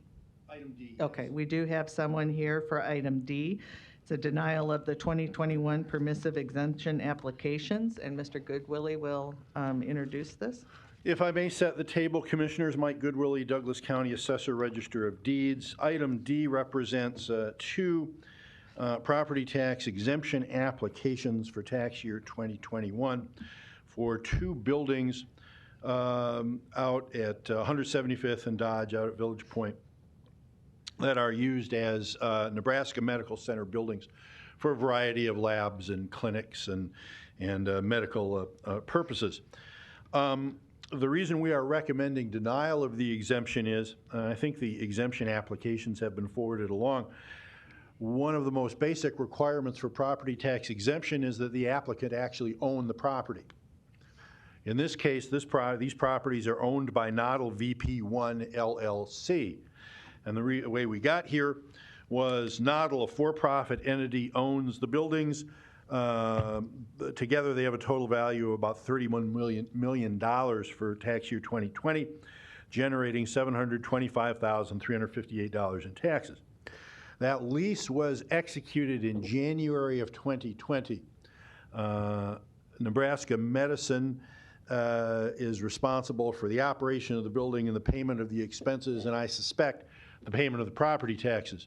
Item D. Okay, we do have someone here for item D. It's a denial of the 2021 permissive exemption applications, and Mr. Goodwillie will introduce this. If I may set the table, Commissioners, Mike Goodwillie, Douglas County Assessor, Register of Deeds. Item D represents two property tax exemption applications for tax year 2021 for two buildings out at 175th and Dodge out at Village Point that are used as Nebraska Medical Center buildings for a variety of labs and clinics and medical purposes. The reason we are recommending denial of the exemption is, I think the exemption applications have been forwarded along. One of the most basic requirements for property tax exemption is that the applicant actually own the property. In this case, these properties are owned by Noddle VP1 LLC. And the way we got here was Noddle, a for-profit entity, owns the buildings. Together, they have a total value of about $31 million for tax year 2020, generating $725,358 in taxes. That lease was executed in January of 2020. Nebraska Medicine is responsible for the operation of the building and the payment of the expenses, and I suspect the payment of the property taxes.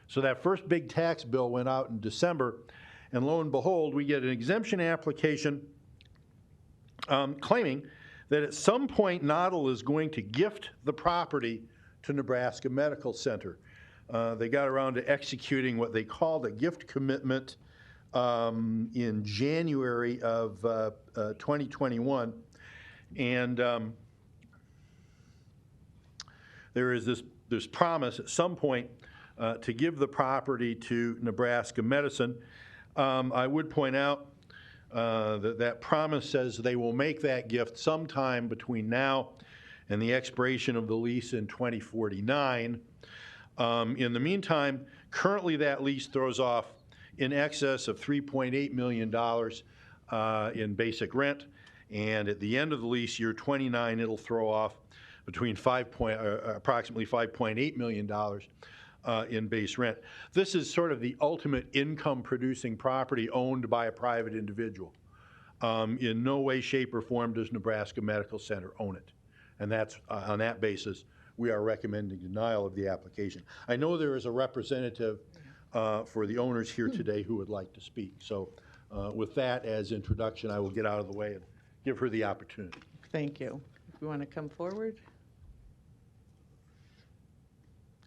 So that first big tax bill went out in December, and lo and behold, we get an exemption application claiming that at some point Noddle is going to gift the property to Nebraska Medical Center. They got around to executing what they called a gift commitment in January of 2021. And there is this promise at some point to give the property to Nebraska Medicine. I would point out that promise says they will make that gift sometime between now and the expiration of the lease in 2049. In the meantime, currently that lease throws off in excess of $3.8 million in basic rent, and at the end of the lease, year 29, it'll throw off between approximately $5.8 million in base rent. This is sort of the ultimate income-producing property owned by a private individual. In no way, shape, or form does Nebraska Medical Center own it. And that's, on that basis, we are recommending denial of the application. I know there is a representative for the owners here today who would like to speak. So with that as introduction, I will get out of the way and give her the opportunity. Thank you. If you want to come forward.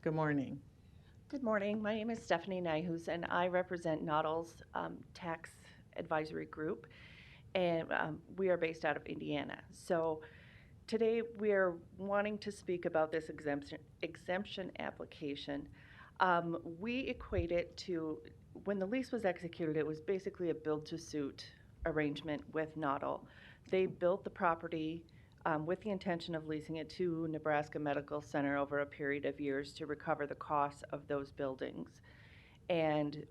Good morning. Good morning. My name is Stephanie Nyhus, and I represent Noddle's Tax Advisory Group, and we are based out of Indiana. So today we are wanting to speak about this exemption application. We equate it to, when the lease was executed, it was basically a build-to-suit arrangement with Noddle. They built the property with the intention of leasing it to Nebraska Medical Center over a period of years to recover the costs of those buildings. And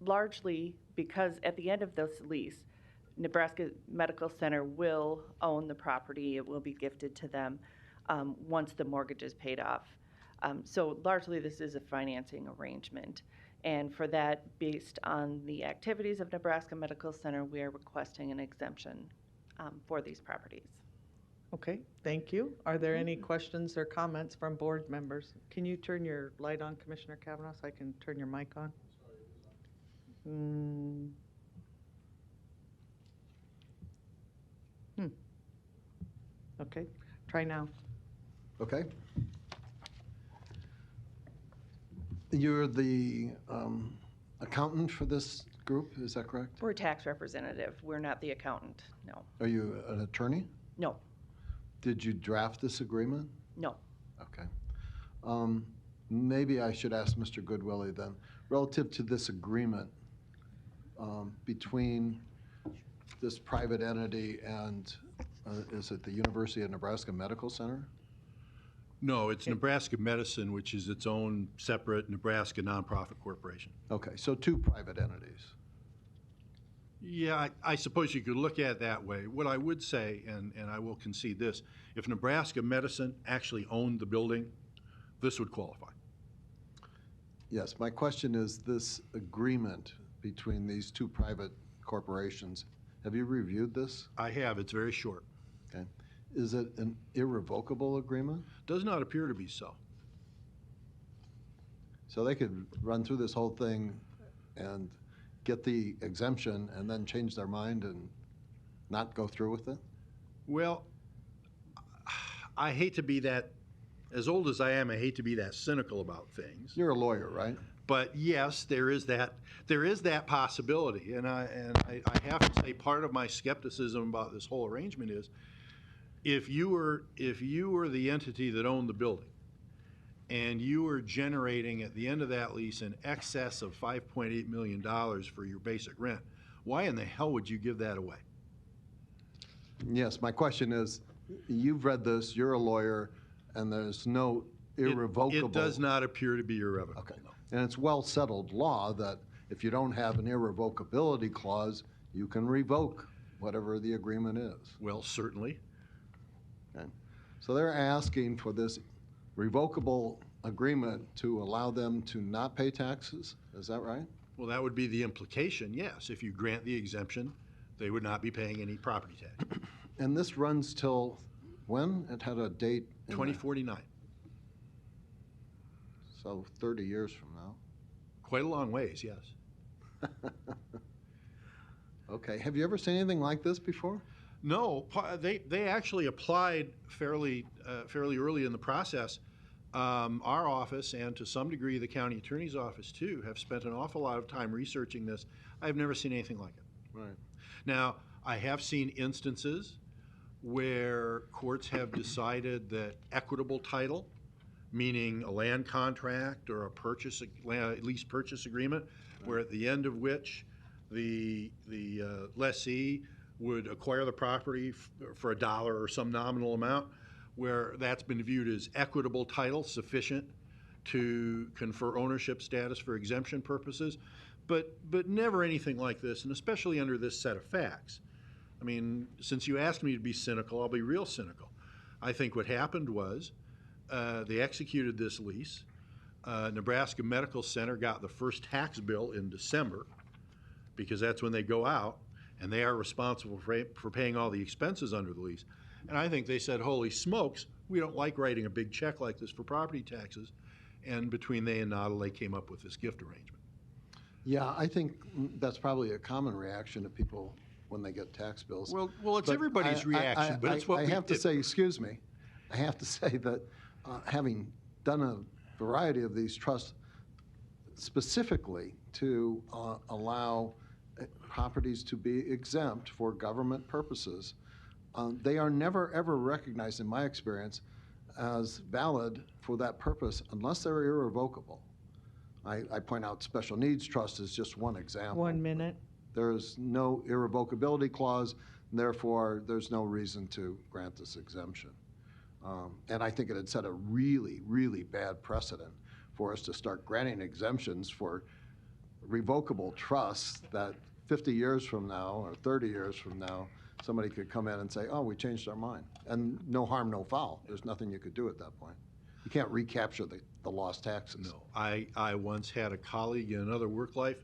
largely because at the end of this lease, Nebraska Medical Center will own the property. It will be gifted to them once the mortgage is paid off. So largely this is a financing arrangement. And for that, based on the activities of Nebraska Medical Center, we are requesting an exemption for these properties. Okay, thank you. Are there any questions or comments from board members? Can you turn your light on, Commissioner Kavanaugh, so I can turn your mic on? Okay, try now. Okay. You're the accountant for this group, is that correct? We're a tax representative. We're not the accountant, no. Are you an attorney? No. Did you draft this agreement? No. Okay. Maybe I should ask Mr. Goodwillie then, relative to this agreement between this private entity and, is it the University of Nebraska Medical Center? No, it's Nebraska Medicine, which is its own separate Nebraska nonprofit corporation. Okay, so two private entities. Yeah, I suppose you could look at it that way. What I would say, and I will concede this, if Nebraska Medicine actually owned the building, this would qualify. Yes, my question is this agreement between these two private corporations, have you reviewed this? I have. It's very short. Okay. Is it an irrevocable agreement? Does not appear to be so. So they could run through this whole thing and get the exemption and then change their mind and not go through with it? Well, I hate to be that, as old as I am, I hate to be that cynical about things. You're a lawyer, right? But yes, there is that possibility. And I have to say part of my skepticism about this whole arrangement is if you were the entity that owned the building and you were generating at the end of that lease in excess of $5.8 million for your basic rent, why in the hell would you give that away? Yes, my question is, you've read this, you're a lawyer, and there's no irrevocable. It does not appear to be irrevocable. Okay. And it's well-settled law that if you don't have an irrevocability clause, you can revoke whatever the agreement is. Well, certainly. Okay. So they're asking for this revocable agreement to allow them to not pay taxes, is that right? Well, that would be the implication, yes. If you grant the exemption, they would not be paying any property tax. And this runs till when? It had a date? 2049. So 30 years from now. Quite a long ways, yes. Okay. Have you ever seen anything like this before? No, they actually applied fairly early in the process. Our office, and to some degree the county attorney's office too, have spent an awful lot of time researching this. I've never seen anything like it. Right. Now, I have seen instances where courts have decided that equitable title, meaning a land contract or a lease purchase agreement, where at the end of which the lessee would acquire the property for $1 or some nominal amount, where that's been viewed as equitable title sufficient to confer ownership status for exemption purposes, but never anything like this, and especially under this set of facts. I mean, since you asked me to be cynical, I'll be real cynical. I think what happened was they executed this lease. Nebraska Medical Center got the first tax bill in December because that's when they go out, and they are responsible for paying all the expenses under the lease. And I think they said, holy smokes, we don't like writing a big check like this for property taxes. And between they and Noddle, they came up with this gift arrangement. Yeah, I think that's probably a common reaction to people when they get tax bills. Well, it's But everybody's reaction, but it's what I we have to did. say, excuse me, I have to say that having done a variety of these trusts specifically to allow properties to be exempt for government purposes, they are never, ever recognized, in my experience, as valid for that purpose unless they're irrevocable. I point out special needs trust is just one example. 1 minute. There's no irrevocability clause, and therefore there's no reason to grant this exemption. And I think it had set a really, really bad precedent for us to start granting exemptions for revocable trusts that 50 years from now or 30 years from now, somebody could come in and say, oh, we changed our mind. And no harm, no foul. There's nothing you could do at that point. You can't recapture the lost taxes. No, I once had a colleague in another work life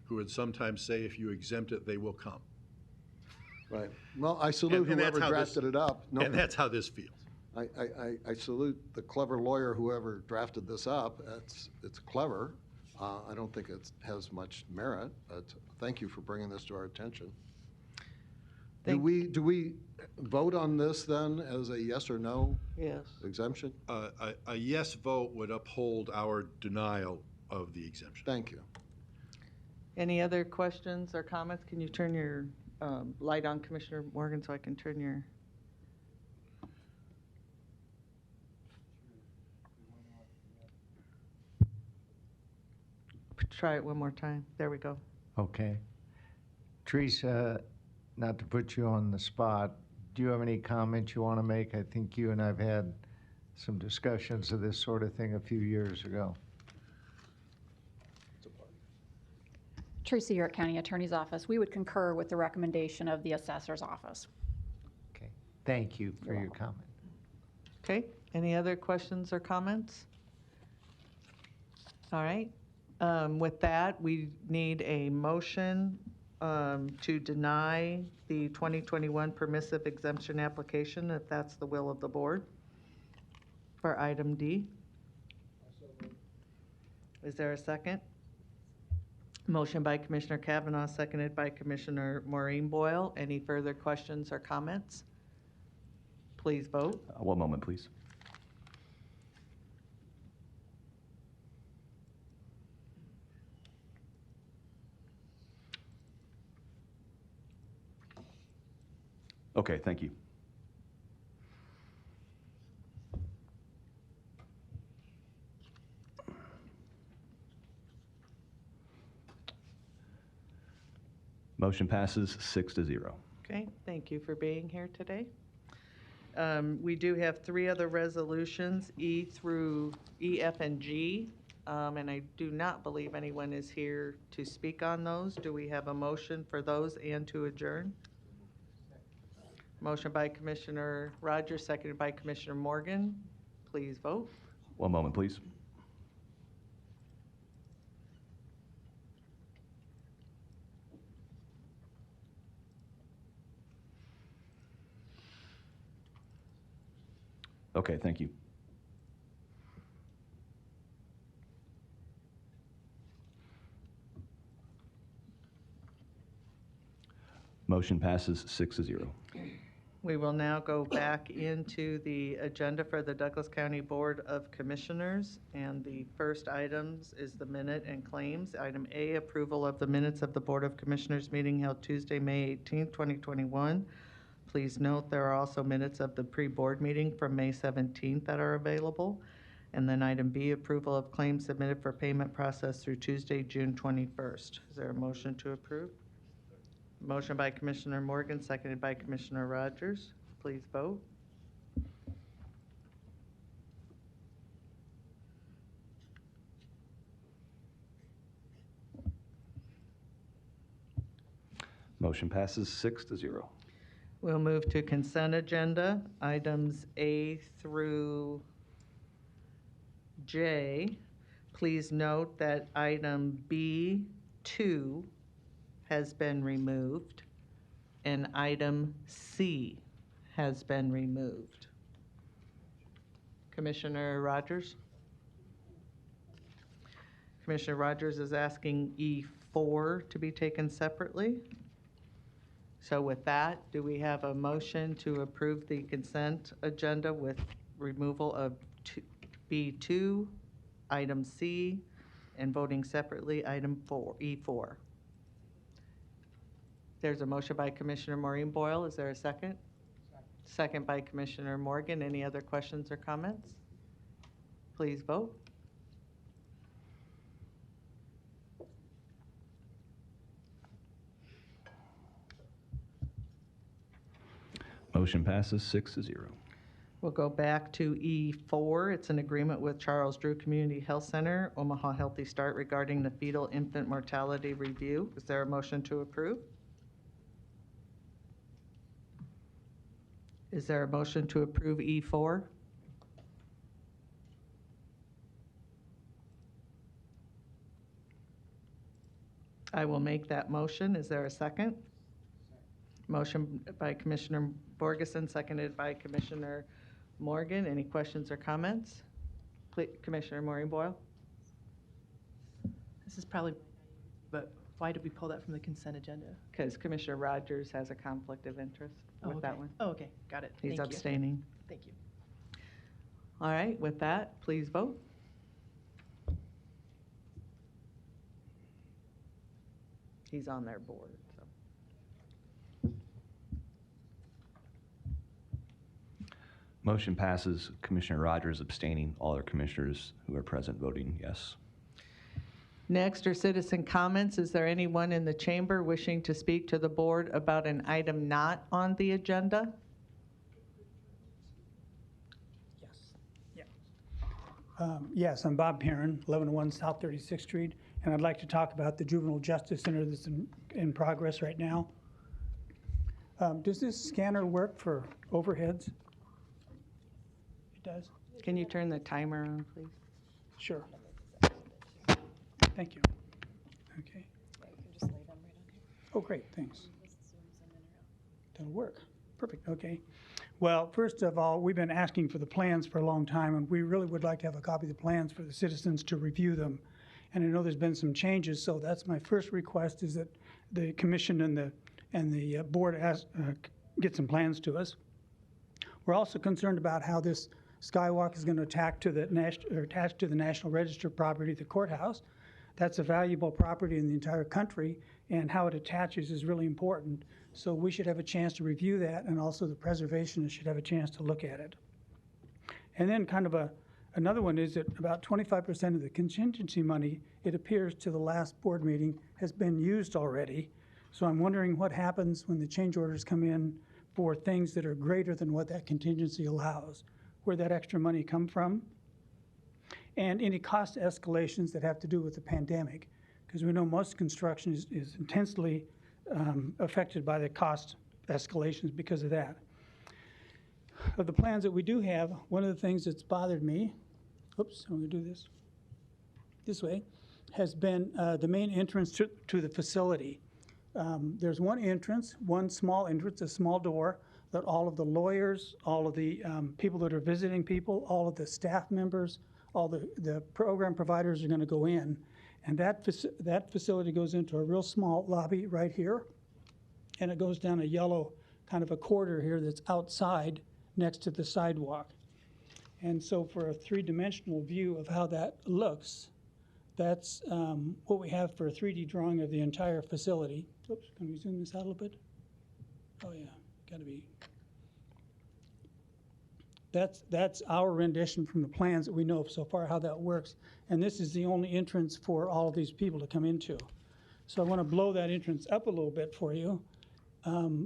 who would sometimes say, if you exempt it, they will come. Right. Well, I salute And that's whoever how drafted it up. No, And that's how this feels. I salute the clever lawyer, whoever drafted this up. It's clever. I don't think it has much merit, but thank you for bringing this to our attention. Do we vote on this then as a yes or no Yes. exemption? A yes vote would uphold our denial of the exemption. Thank you. Any other questions or comments? Can you turn your light on, Commissioner Morgan, so I can turn your... Try it one more time. There we go. Okay. Teresa, not to put you on the spot, do you have any comments you want to make? I think you and I've had some discussions of this sort of thing a few years ago. Teresa, York County Attorney's Office. We would concur with the recommendation of the Assessor's Office. Okay. Thank you for your comment. Okay. Any other questions or comments? All right. With that, we need a motion to deny the 2021 permissive exemption application, if that's the will of the board, for item D. Is there a second? Motion by Commissioner Kavanaugh, seconded by Commissioner Maureen Boyle. Any further questions or comments? Please vote. One moment, please. Okay, thank you. Motion passes 6-0. Okay, thank you for being here today. We do have 3 other resolutions, E through E, F, and G, and I do not believe anyone is here to speak on those. Do we have a motion for those and to adjourn? Motion by Commissioner Rogers, seconded by Commissioner Morgan. Please vote. One moment, please. Okay, thank you. Motion passes 6-0. We will now go back into the agenda for the Douglas County Board of Commissioners, and the first items is the minute and claims. Item A, approval of the minutes of the Board of Commissioners meeting held Tuesday, May 18th, 2021. Please note there are also minutes of the pre-board meeting from May 17th that are available. And then item B, approval of claims submitted for payment process through Tuesday, June 21st. Is there a motion to approve? Motion by Commissioner Morgan, seconded by Commissioner Rogers. Please vote. Motion passes 6-0. We'll move to consent agenda, items A through J. Please note that item B2 has been removed and item C has been removed. Commissioner Rogers? Commissioner Rogers is asking E4 to be taken separately. So with that, do we have a motion to approve the consent agenda with removal of B2, item C, and voting separately, item E4? There's a motion by Commissioner Maureen Boyle. Is there a second? Second by Commissioner Morgan. Any other questions or comments? Please vote. Motion passes 6-0. We'll go back to E4. It's an agreement with Charles Drew Community Health Center, Omaha Healthy Start regarding the fetal infant mortality review. Is there a motion to approve? Is there a motion to approve E4? I will make that motion. Is there a second? Motion by Commissioner Borgeson, seconded by Commissioner Morgan. Any questions or comments? Please, Commissioner Maureen Boyle. This is probably, but why did we pull that from the consent agenda? Because Commissioner Rogers has a conflict of interest with that one. Oh, okay, got it. He's Thank you. abstaining. Thank you. All right, with that, please vote. He's on their board, so. Motion passes. Commissioner Rogers abstaining. All other commissioners who are present voting yes. Next are citizen comments. Is there anyone in the chamber wishing to speak to the board about an item not on the agenda? Yes, I'm Bob Perrin, 1101 South 36th Street, and I'd like to talk about the Juvenile Justice Center that's in progress right now. Does this scanner work for overheads? It does? Can you turn the timer on, please? Sure. Thank you. Okay. Oh, great, thanks. That'll work. Perfect, okay. Well, first of all, we've been asking for the plans for a long time, and we really would like to have a copy of the plans for the citizens to review them. And I know there's been some changes, so that's my first request, is that the commission and the board get some plans to us. We're also concerned about how this skywalk is going to attach to the National Register property, the courthouse. That's a valuable property in the entire country, and how it attaches is really important. So we should have a chance to review that, and also the preservationists should have a chance to look at it. And then kind of another one is that about 25% of the contingency money, it appears to the last board meeting, has been used already. So I'm wondering what happens when the change orders come in for things that are greater than what that contingency allows, where that extra money come from, and any cost escalations that have to do with the pandemic, because we know most construction is intensely affected by the cost escalations because of that. Of the plans that we do have, one of the things that's bothered me, oops, I'm going to do this way, has been the main entrance to the facility. There's one entrance, one small entrance, a small door, that all of the lawyers, all of the people that are visiting people, all of the staff members, all the program providers are going to go in. And that facility goes into a real small lobby right here, and it goes down a yellow kind of a corridor here that's outside next to the sidewalk. And so for a three-dimensional view of how that looks, that's what we have for a 3D drawing of the entire facility. Oops, can we zoom this out a little bit? Oh yeah, gotta be. That's our rendition from the plans that we know of so far how that works. And this is the only entrance for all of these people to come into. So I want to blow that entrance up a little bit for you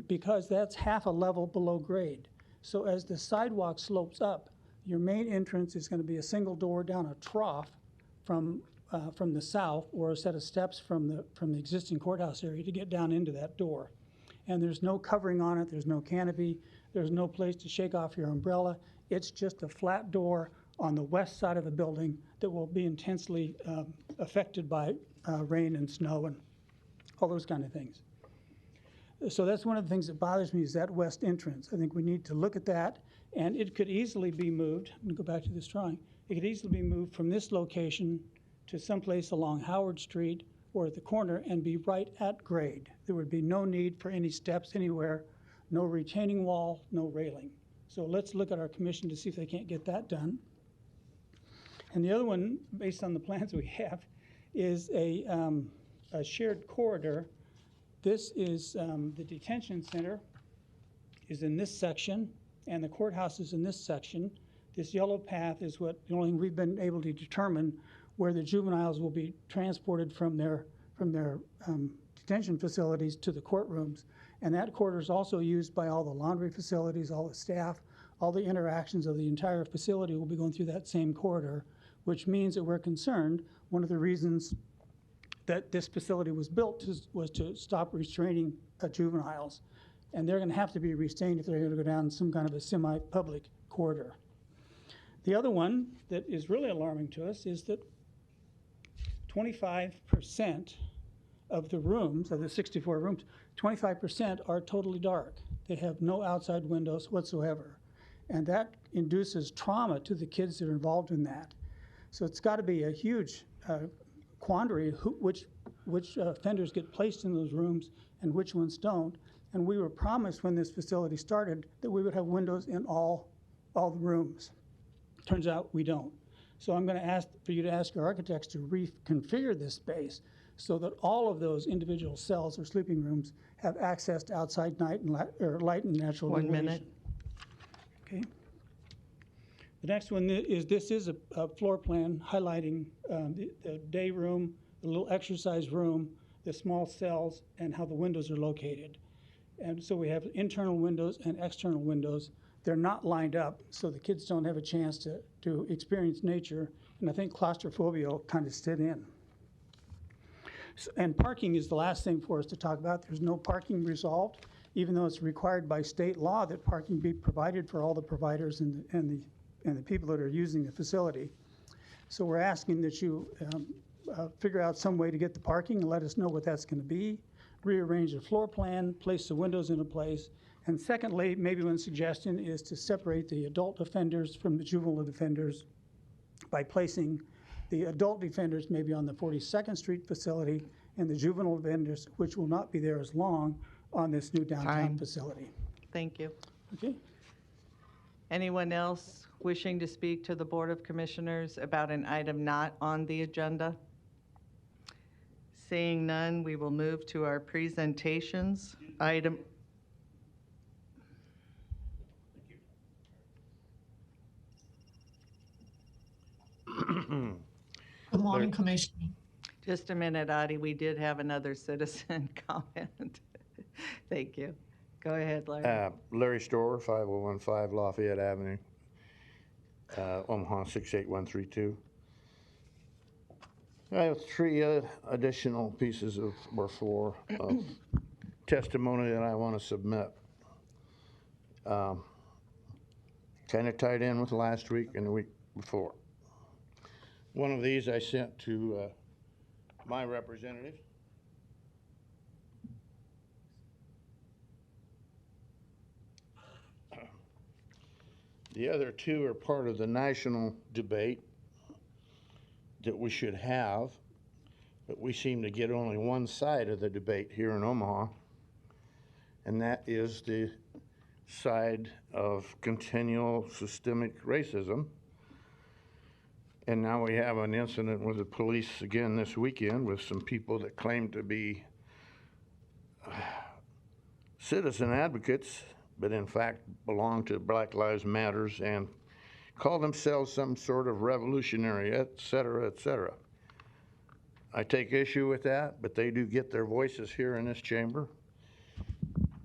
because that's half a level below grade. So as the sidewalk slopes up, your main entrance is going to be a single door down a trough from the south, or a set of steps from the existing courthouse area to get down into that door. and there's no covering on it, there's no canopy, there's no place to shake off your umbrella. It's just a flat door on the west side of the building that will be intensely affected by rain and snow and all those kind of things. So that's one of the things that bothers me is that west entrance. I think we need to look at that, and it could easily be moved. I'm going to go back to this drawing. It could easily be moved from this location to someplace along Howard Street or at the corner and be right at grade. There would be no need for any steps anywhere, no retaining wall, no railing. So let's look at our commission to see if they can't get that done. And the other one, based on the plans we have, is a shared corridor. This is the detention center is in this section, and the courthouse is in this section. This yellow path is what the only thing we've been able to determine where the juveniles will be transported from their detention facilities to the courtrooms. And that corridor is also used by all the laundry facilities, all the staff, all the interactions of the entire facility will be going through that same corridor, which means that we're concerned. One of the reasons that this facility was built was to stop restraining juveniles. And they're going to have to be restrained if they're going to go down some kind of a semi-public corridor. The other one that is really alarming to us is that 25% of the rooms, of the 64 rooms, 25% are totally dark. They have no outside windows whatsoever. And that induces trauma to the kids that are involved in that. So it's got to be a huge quandary which offenders get placed in those rooms and which ones don't. And we were promised when this facility started that we would have windows in all the rooms. Turns out we don't. So I'm going to ask for you to ask your architects to reconfigure this space so that all of those individual cells or sleeping rooms have access to outside light and natural illumination. 1 minute. Okay. The next one is this is a floor plan highlighting the day room, the little exercise room, the small cells, and how the windows are located. And so we have internal windows and external windows. They're not lined up, so the kids don't have a chance to experience nature, and I think claustrophobia will kind of sit in. And parking is the last thing for us to talk about. There's no parking resolved, even though it's required by state law that parking be provided for all the providers and the people that are using the facility. So we're asking that you figure out some way to get the parking and let us know what that's going to be, rearrange the floor plan, place the windows into place, and secondly, maybe one suggestion is to separate the adult offenders from the juvenile offenders by placing the adult offenders maybe on the 42nd Street facility and the juvenile offenders, which will not be there as long, on this new downtown facility. Thank you. Okay. Anyone else wishing to speak to the Board of Commissioners about an item not on the agenda? Seeing none, we will move to our presentations. Item. Good morning, Commissioner. Just a minute, Adi. We did have another citizen comment. Thank you. Go ahead, Larry. Larry Storer, 5015 Lafayette Avenue, Omaha 68132. I have three additional pieces of testimony that I want to submit. Kind of tied in with last week and the week before. One of these I sent to my representative. The other two are part of the national debate that we should have, but we seem to get only one side of the debate here in Omaha, and that is the side of continual systemic racism. And now we have an incident with the police again this weekend with some people that claim to be citizen advocates, but in fact belong to Black Lives Matters and call themselves some sort of revolutionary, et cetera, et cetera. I take issue with that, but they do get their voices here in this chamber.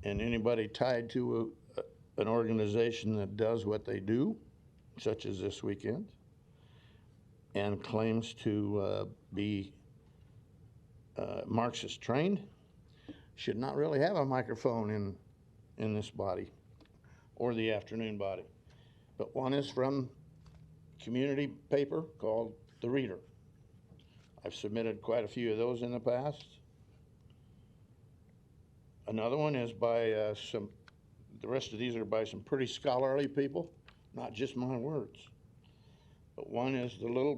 And anybody tied to an organization that does what they do, such as this weekend, and claims to be Marxist trained, should not really have a microphone in this body or the afternoon body. But one is from a community paper called The Reader. I've submitted quite a few of those in the past. Another one is by the rest of these are by some pretty scholarly people, not just my words. But one is the little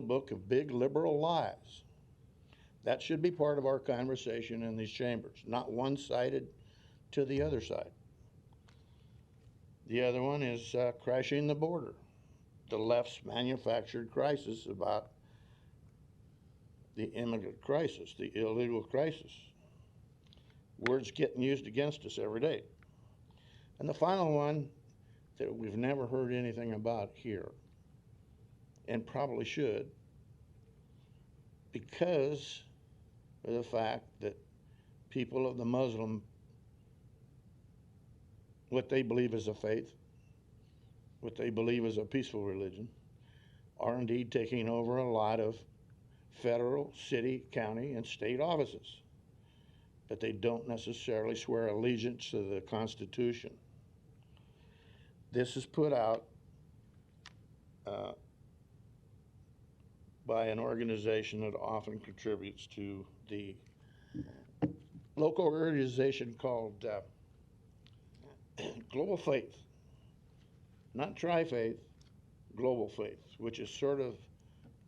book of Big Liberal Lies. That should be part of our conversation in these chambers, not one-sided to the other side. The other one is Crashing the Border, the left's manufactured crisis about the immigrant crisis, the illegal crisis. Words getting used against us every day. And the final one that we've never heard anything about here, and probably should, because of the fact that people of the Muslim, what they believe is a faith, what they believe is a peaceful religion, are indeed taking over a lot of federal, city, county, and state offices. But they don't necessarily swear allegiance to the Constitution. This is put out by an organization that often contributes to the local organization called Global Faith. Not Tri-Faith, Global Faith, which is sort of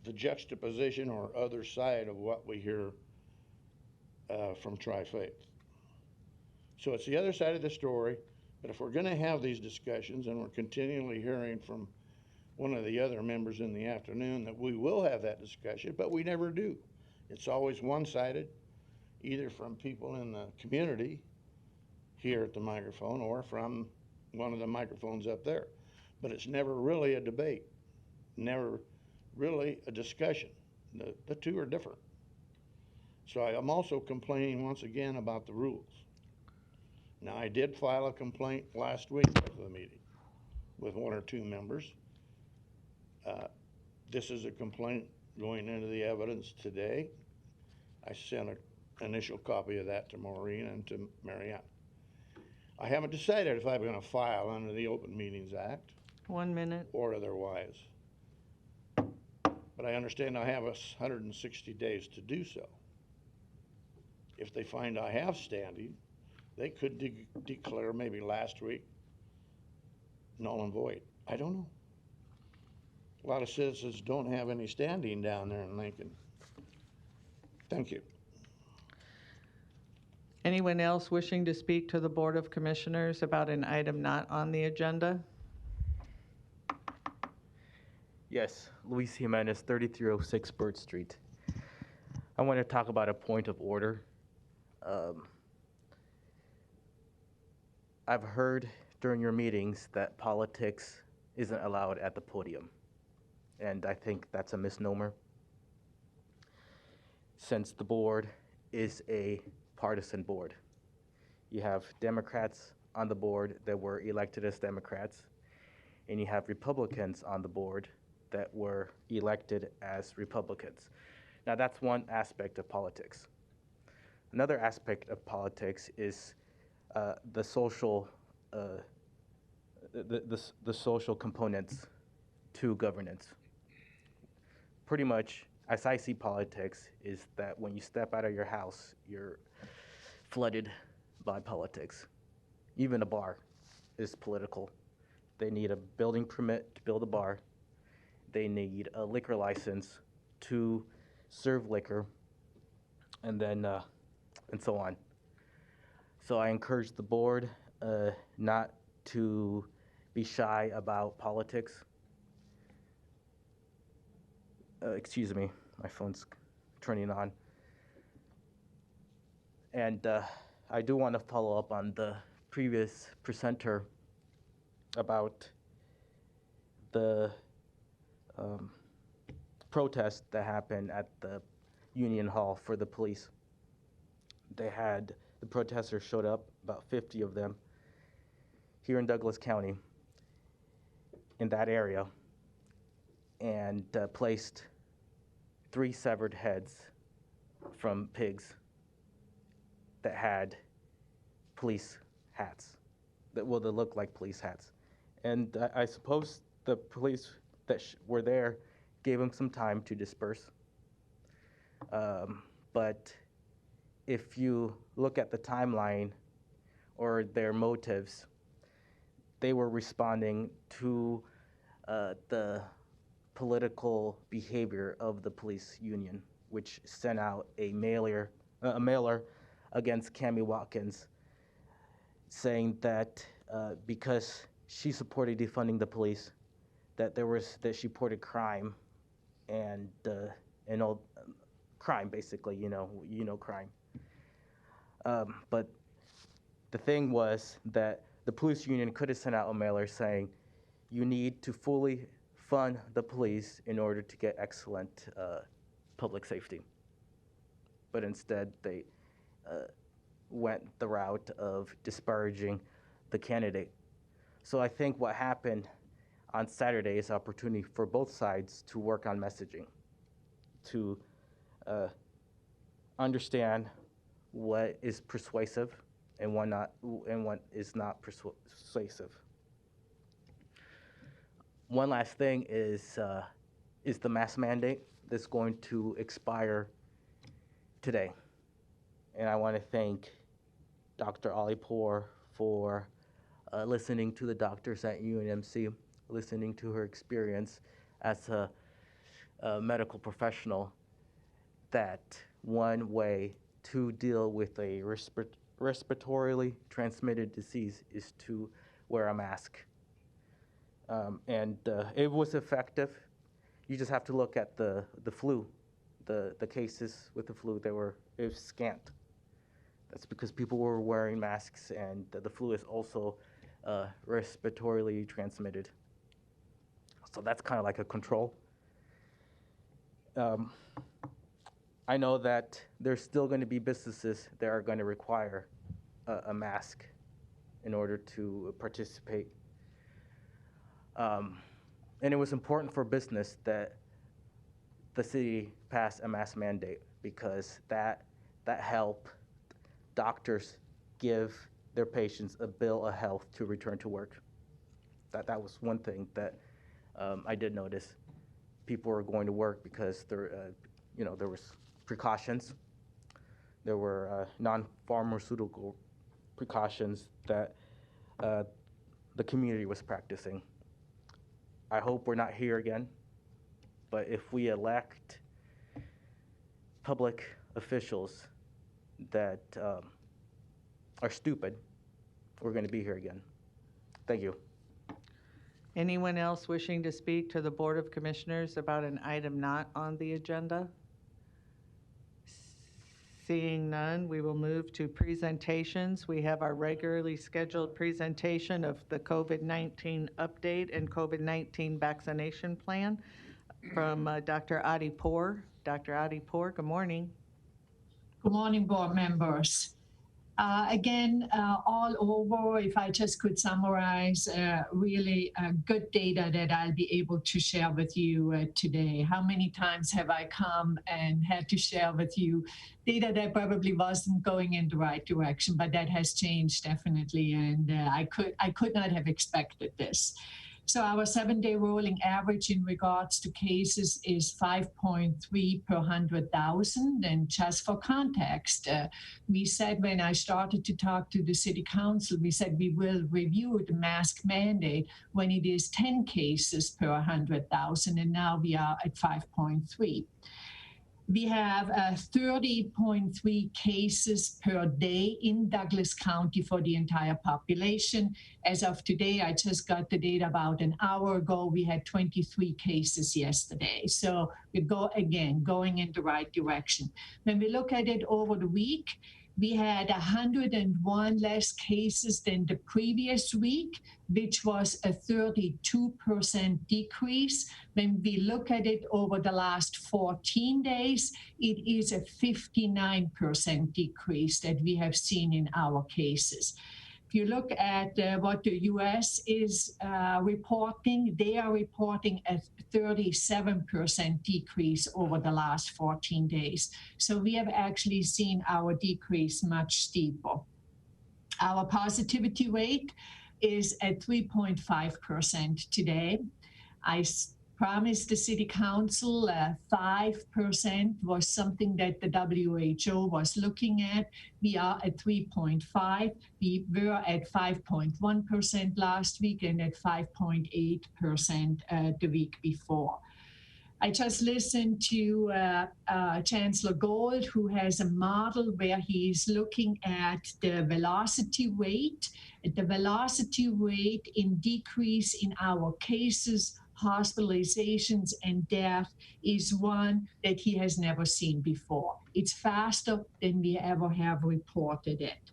the juxtaposition or other side of what we hear from Tri-Faith. So it's the other side of the story, but if we're going to have these discussions, and we're continually hearing from one of the other members in the afternoon that we will have that discussion, but we never do. It's always one-sided, either from people in the community here at the microphone or from one of the microphones up there. But it's never really a debate, never really a discussion. The two are different. So I'm also complaining once again about the rules. Now, I did file a complaint last week after the meeting with one or two members. This is a complaint going into the evidence today. I sent an initial copy of that to Maureen and to Marianne. I haven't decided if I'm going to file under the Open Meetings Act. 1 minute. Or otherwise. But I understand I have 160 days to do so. If they find I have standing, they could declare maybe last week null and void. I don't know. A lot of citizens don't have any standing down there in Lincoln. Thank you. Anyone else wishing to speak to the Board of Commissioners about an item not on the agenda? Yes, Luis Jimenez, 3306 Bird Street. I want to talk about a point of order. I've heard during your meetings that politics isn't allowed at the podium, and I think that's a misnomer. Since the board is a partisan board, you have Democrats on the board that were elected as Democrats, and you have Republicans on the board that were elected as Republicans. Now, that's one aspect of politics. Another aspect of politics is the social components to governance. Pretty much, as I see politics, is that when you step out of your house, you're flooded by politics. Even a bar is political. They need a building permit to build a bar. They need a liquor license to serve liquor, and then and so on. So I encourage the board not to be shy about politics. Excuse me, my phone's turning on. And I do want to follow up on the previous presenter about the protest that happened at the Union Hall for the police. The protesters showed up, about 50 of them, here in Douglas County, in that area, and placed 3 severed heads from pigs that had police hats, that looked like police hats. And I suppose the police that were there gave them some time to disperse. But if you look at the timeline or their motives, they were responding to the political behavior of the police union, which sent out a mailer against Cammie Watkins, saying that because she supported defunding the police, that she supported crime and all crime, basically, crime. But the thing was that the police union could have sent out a mailer saying, you need to fully fund the police in order to get excellent public safety. But instead, they went the route of disparaging the candidate. So I think what happened on Saturday is opportunity for both sides to work on messaging, to understand what is persuasive and what is not persuasive. One last thing is the mask mandate that's going to expire today. And I want to thank Dr. Alipour for listening to the doctors at UNMC, listening to her experience as a medical professional, that one way to deal with a respiratorily transmitted disease is to wear a mask. And it was effective. You just have to look at the flu. The cases with the flu, it was scant. That's because people were wearing masks, and the flu is also respiratorily transmitted. So that's kind of like a control. I know that there's still going to be businesses that are going to require a mask in order to participate. And it was important for business that the city pass a mask mandate, because that helped doctors give their patients a bill of health to return to work. That was one thing that I did notice. People were going to work because there was precautions. There were non-pharmaceutical precautions that the community was practicing. I hope we're not here again, but if we elect public officials that are stupid, we're going to be here again. Thank you. Anyone else wishing to speak to the Board of Commissioners about an item not on the agenda? Seeing none, we will move to presentations. We have our regularly scheduled presentation of the COVID-19 update and COVID-19 vaccination plan from Dr. Alipour. Dr. Alipour, good morning. Good morning, board members. Again, all over, if I just could summarize, really good data that I'll be able to share with you today. How many times have I come and had to share with you data that probably wasn't going in the right direction, but that has changed definitely, and I could not have expected this. So our 7-day rolling average in regards to cases is 5.3 per 100,000. And just for context, we said when I started to talk to the city council, we said we will review the mask mandate when it is 10 cases per 100,000, and now we are at 5.3. We have 30.3 cases per day in Douglas County for the entire population. As of today, I just got the data about an hour ago, we had 23 cases yesterday. So we going in the right direction. When we look at it over the week, we had 101 less cases than the previous week, which was a 32% decrease. When we look at it over the last 14 days, it is a 59% decrease that we have seen in our cases. If you look at what the US is reporting, they are reporting a 37% decrease over the last 14 days. So we have actually seen our decrease much steeper. Our positivity rate is at 3.5% today. I promised the City Council 5% was something that the WHO was looking at. We are at 3.5. We were at 5.1% last week and at 5.8% the week before. I just listened to Chancellor Gold, who has a model where he's looking at the velocity rate. The velocity rate in decrease in our cases, hospitalizations, and death is one that he has never seen before. It's faster than we ever have reported it.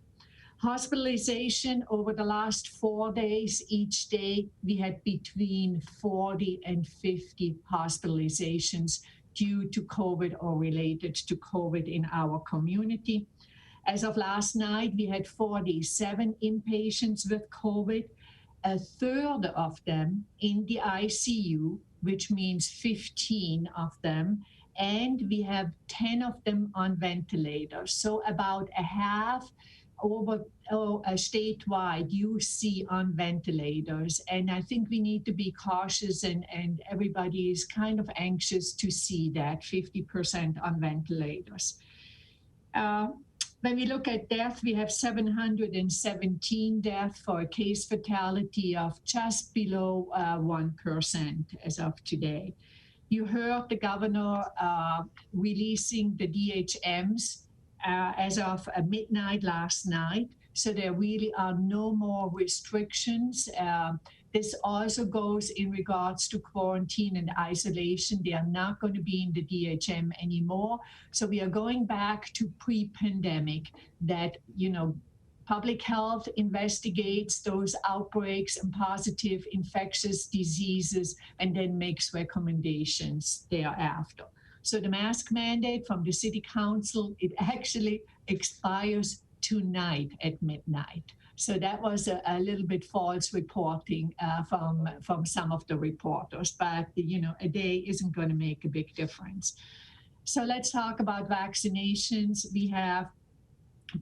Hospitalization over the last 4 days, each day, we had between 40 and 50 hospitalizations due to COVID or related to COVID in our community. As of last night, we had 47 inpatients with COVID, a third of them in the ICU, which means 15 of them, and we have 10 of them on ventilators. So about a half over statewide you see on ventilators. And I think we need to be cautious, and everybody is kind of anxious to see that 50% on ventilators. When we look at death, we have 717 deaths for a case fatality of just below 1% as of today. You heard the governor releasing the DHMs as of midnight last night. So there really are no more restrictions. This also goes in regards to quarantine and isolation. They are not going to be in the DHM anymore. So we are going back to pre-pandemic that, public health investigates those outbreaks and positive infectious diseases and then makes recommendations thereafter. So the mask mandate from the City Council, it actually expires tonight at midnight. So that was a little bit false reporting from some of the reporters, but a day isn't going to make a big difference. So let's talk about vaccinations. We have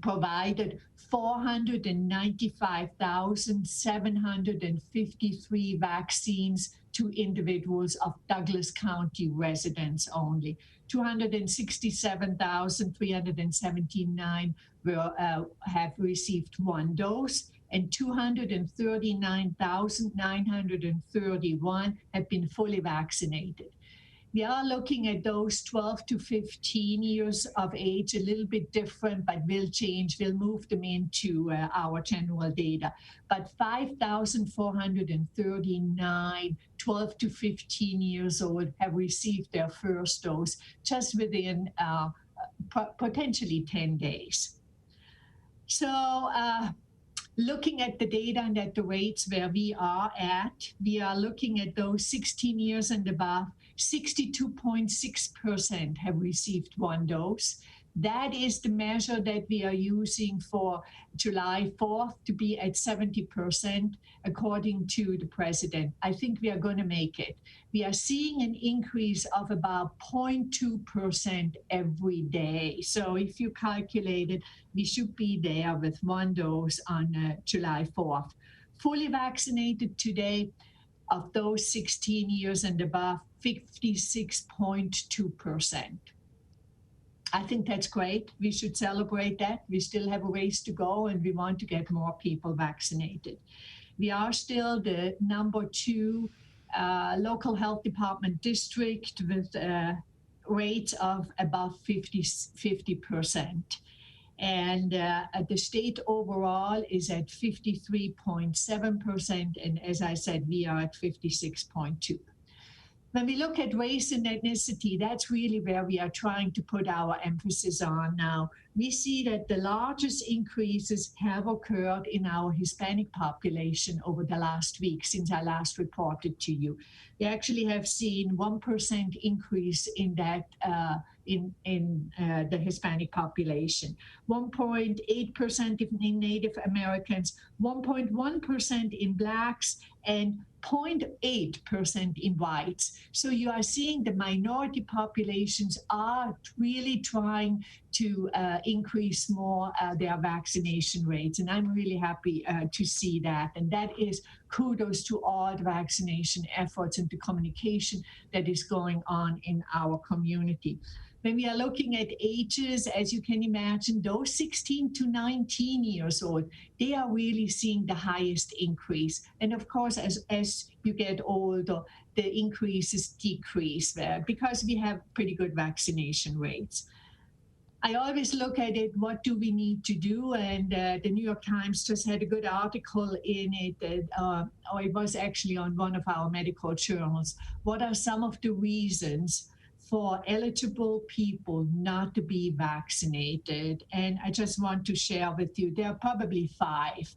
provided 495,753 vaccines to individuals of Douglas County residents only. 267,379 have received one dose, and 239,931 have been fully vaccinated. We are looking at those 12 to 15 years of age, a little bit different, but will change. We'll move them into our general data. But 5,439 12 to 15 years old have received their first dose just within potentially 10 days. So looking at the data and at the rates where we are looking at those 16 years and above. 62.6% have received one dose. That is the measure that we are using for July 4th to be at 70%, according to the president. I think we are going to make it. We are seeing an increase of about 0.2% every day. So if you calculate it, we should be there with one dose on July 4th. Fully vaccinated today, of those 16 years and above, 56.2%. I think that's great. We should celebrate that. We still have a ways to go, and we want to get more people vaccinated. We are still the #2 local health department district with rates of above 50%. And the state overall is at 53.7%. And as I said, we are at 56.2%. When we look at race and ethnicity, that's really where we are trying to put our emphasis on now. We see that the largest increases have occurred in our Hispanic population over the last week since I last reported to you. We actually have seen 1% increase in that in the Hispanic population, 1.8% in Native Americans, 1.1% in Blacks, and 0.8% in whites. So you are seeing the minority populations are really trying to increase more their vaccination rates. And I'm really happy to see that. And that is kudos to all the vaccination efforts and the communication that is going on in our community. When we are looking at ages, as you can imagine, those 16 to 19 years old, they are really seeing the highest increase. And of course, as you get older, the increases decrease there because we have pretty good vaccination rates. I always look at it, what do we need to do? And the New York Times just had a good article in it that, or it was actually on one of our medical journals. What are some of the reasons for eligible people not to be vaccinated? And I just want to share with you, there are probably 5.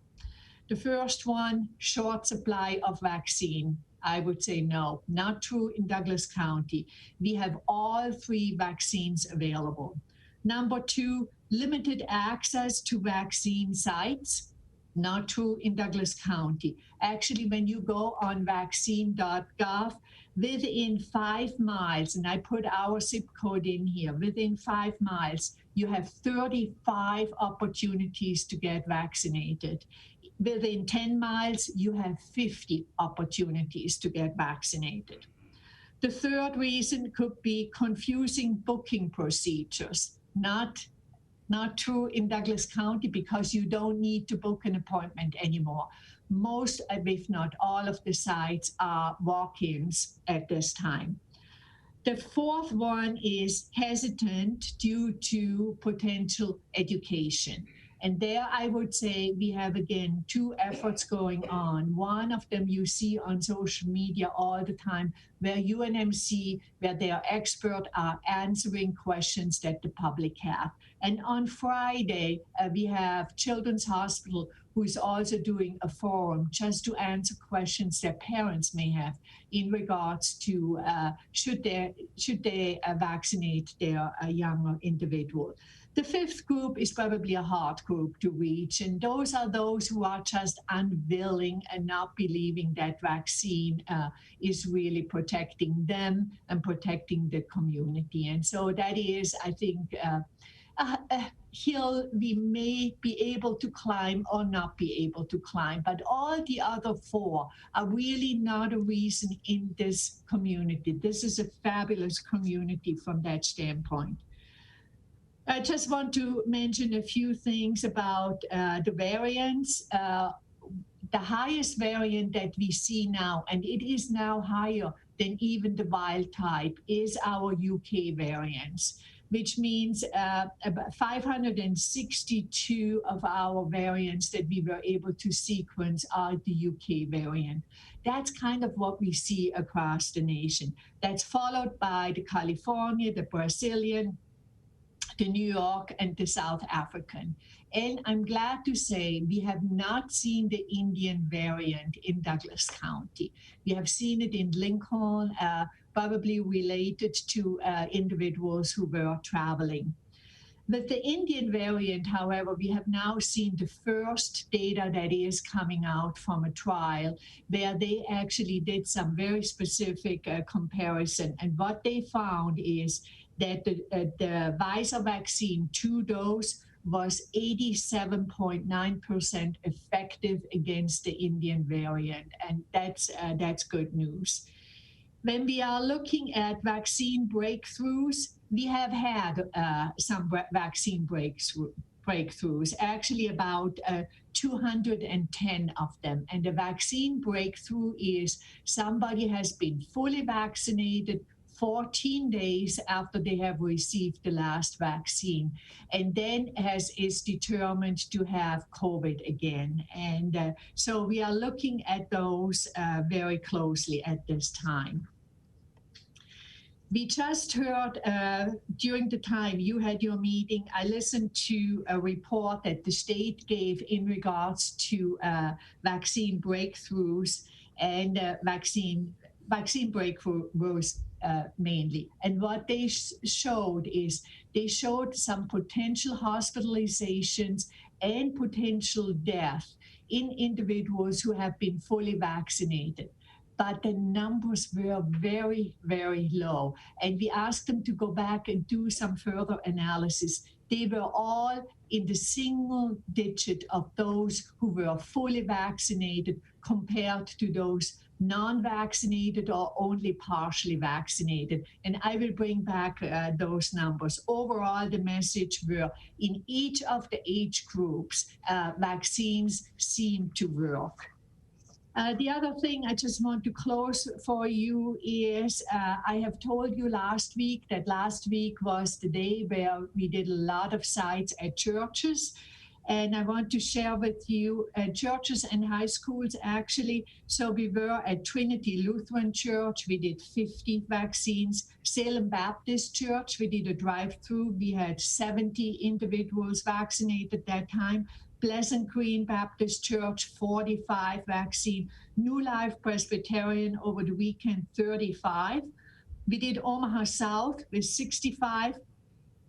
The first one, short supply of vaccine. I would say no, not true in Douglas County. We have all 3 vaccines available. Number 2, limited access to vaccine sites. Not true in Douglas County. Actually, when you go on vaccine.gov, within 5 miles, and I put our zip code in here, within 5 miles, you have 35 opportunities to get vaccinated. Within 10 miles, you have 50 opportunities to get vaccinated. The third reason could be confusing booking procedures. Not true in Douglas County because you don't need to book an appointment anymore. Most, if not all of the sites are walk-ins at this time. The fourth one is hesitant due to potential education. And there I would say we have, again, 2 efforts going on. One of them you see on social media all the time, where UNMC, where their experts are answering questions that the public have. And on Friday, we have Children's Hospital, who is also doing a forum just to answer questions that parents may have in regards to should they vaccinate their younger individual. The 5th group is probably a hard group to reach, and those are those who are just unwilling and not believing that vaccine is really protecting them and protecting the community. And so that is, I think, a hill we may be able to climb or not be able to climb. But all the other 4 are really not a reason in this community. This is a fabulous community from that standpoint. I just want to mention a few things about the variants. The highest variant that we see now, and it is now higher than even the wild type, is our UK variants, which means about 562 of our variants that we were able to sequence are the UK variant. That's kind of what we see across the nation. That's followed by the California, the Brazilian, the New York, and the South African. And I'm glad to say we have not seen the Indian variant in Douglas County. We have seen it in Lincoln, probably related to individuals who were traveling. With the Indian variant, however, we have now seen the first data that is coming out from a trial where they actually did some very specific comparison. And what they found is that the Pfizer vaccine 2-dose was 87.9% effective against the Indian variant, and that's good news. When we are looking at vaccine breakthroughs, we have had some vaccine breakthroughs, actually about 210 of them. And the vaccine breakthrough is somebody has been fully vaccinated 14 days after they have received the last vaccine, and then is determined to have COVID again. And so we are looking at those very closely at this time. We just heard during the time you had your meeting, I listened to a report that the state gave in regards to vaccine breakthroughs and vaccine breakthroughs mainly. And what they showed is they showed some potential hospitalizations and potential death in individuals who have been fully vaccinated. But the numbers were very, very low. And we asked them to go back and do some further analysis. They were all in the single digit of those who were fully vaccinated compared to those non-vaccinated or only partially vaccinated. And I will bring back those numbers. Overall, the message were in each of the age groups, vaccines seem to work. The other thing I just want to close for you is I have told you last week that last week was the day where we did a lot of sites at churches. And I want to share with you churches and high schools actually. So we were at Trinity Lutheran Church. We did 50 vaccines. Salem Baptist Church, we did a drive-through. We had 70 individuals vaccinated that time. Pleasant Green Baptist Church, 45 vaccine. New Life Presbyterian over the weekend, 35. We did Omaha South with 65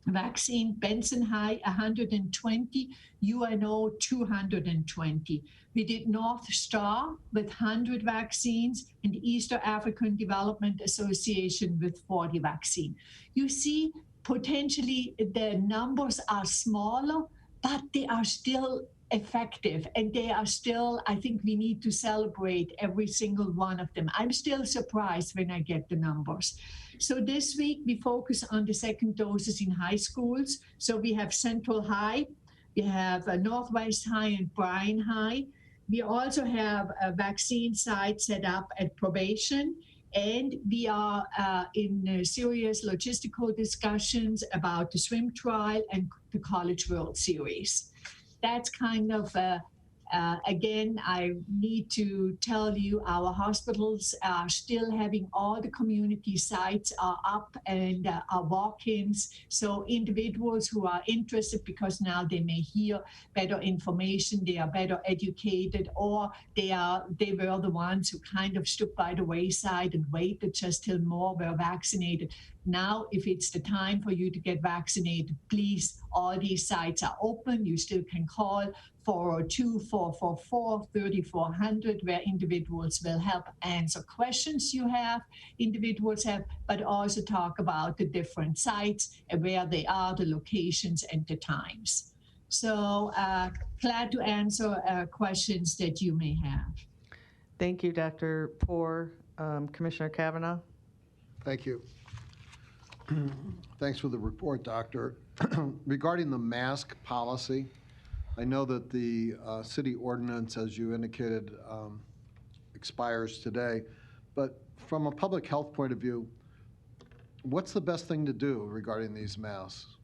vaccine, Benson High, 120, UNO, 220. We did North Star with 100 vaccines and Eastern African Development Association with 40 vaccine. You see, potentially the numbers are smaller, but they are still effective and they are still, I think we need to celebrate every single one of them. I'm still surprised when I get the numbers. So this week we focus on the second doses in high schools. So we have Central High, we have Northwest High and Bryan High. We also have a vaccine site set up at probation. And we are in serious logistical discussions about the swim trial and the College World Series. That's kind of, again, I need to tell you our hospitals are still having all the community sites are up and are walk-ins. So individuals who are interested, because now they may hear better information, they are better educated, or they were the ones who kind of stood by the wayside and waited just till more were vaccinated. Now, if it's the time for you to get vaccinated, please, all these sites are open. You still can call 402-444-3400, where individuals will help answer questions you have, individuals have, but also talk about the different sites and where they are, the locations and the times. So glad to answer questions that you may have. Thank you, Dr. Poor. Commissioner Kavanaugh? Thank you. Thanks for the report, Doctor. Regarding the mask policy, I know that the city ordinance, as you indicated, expires today, but from a public health point of view, what's the best thing to do regarding these masks?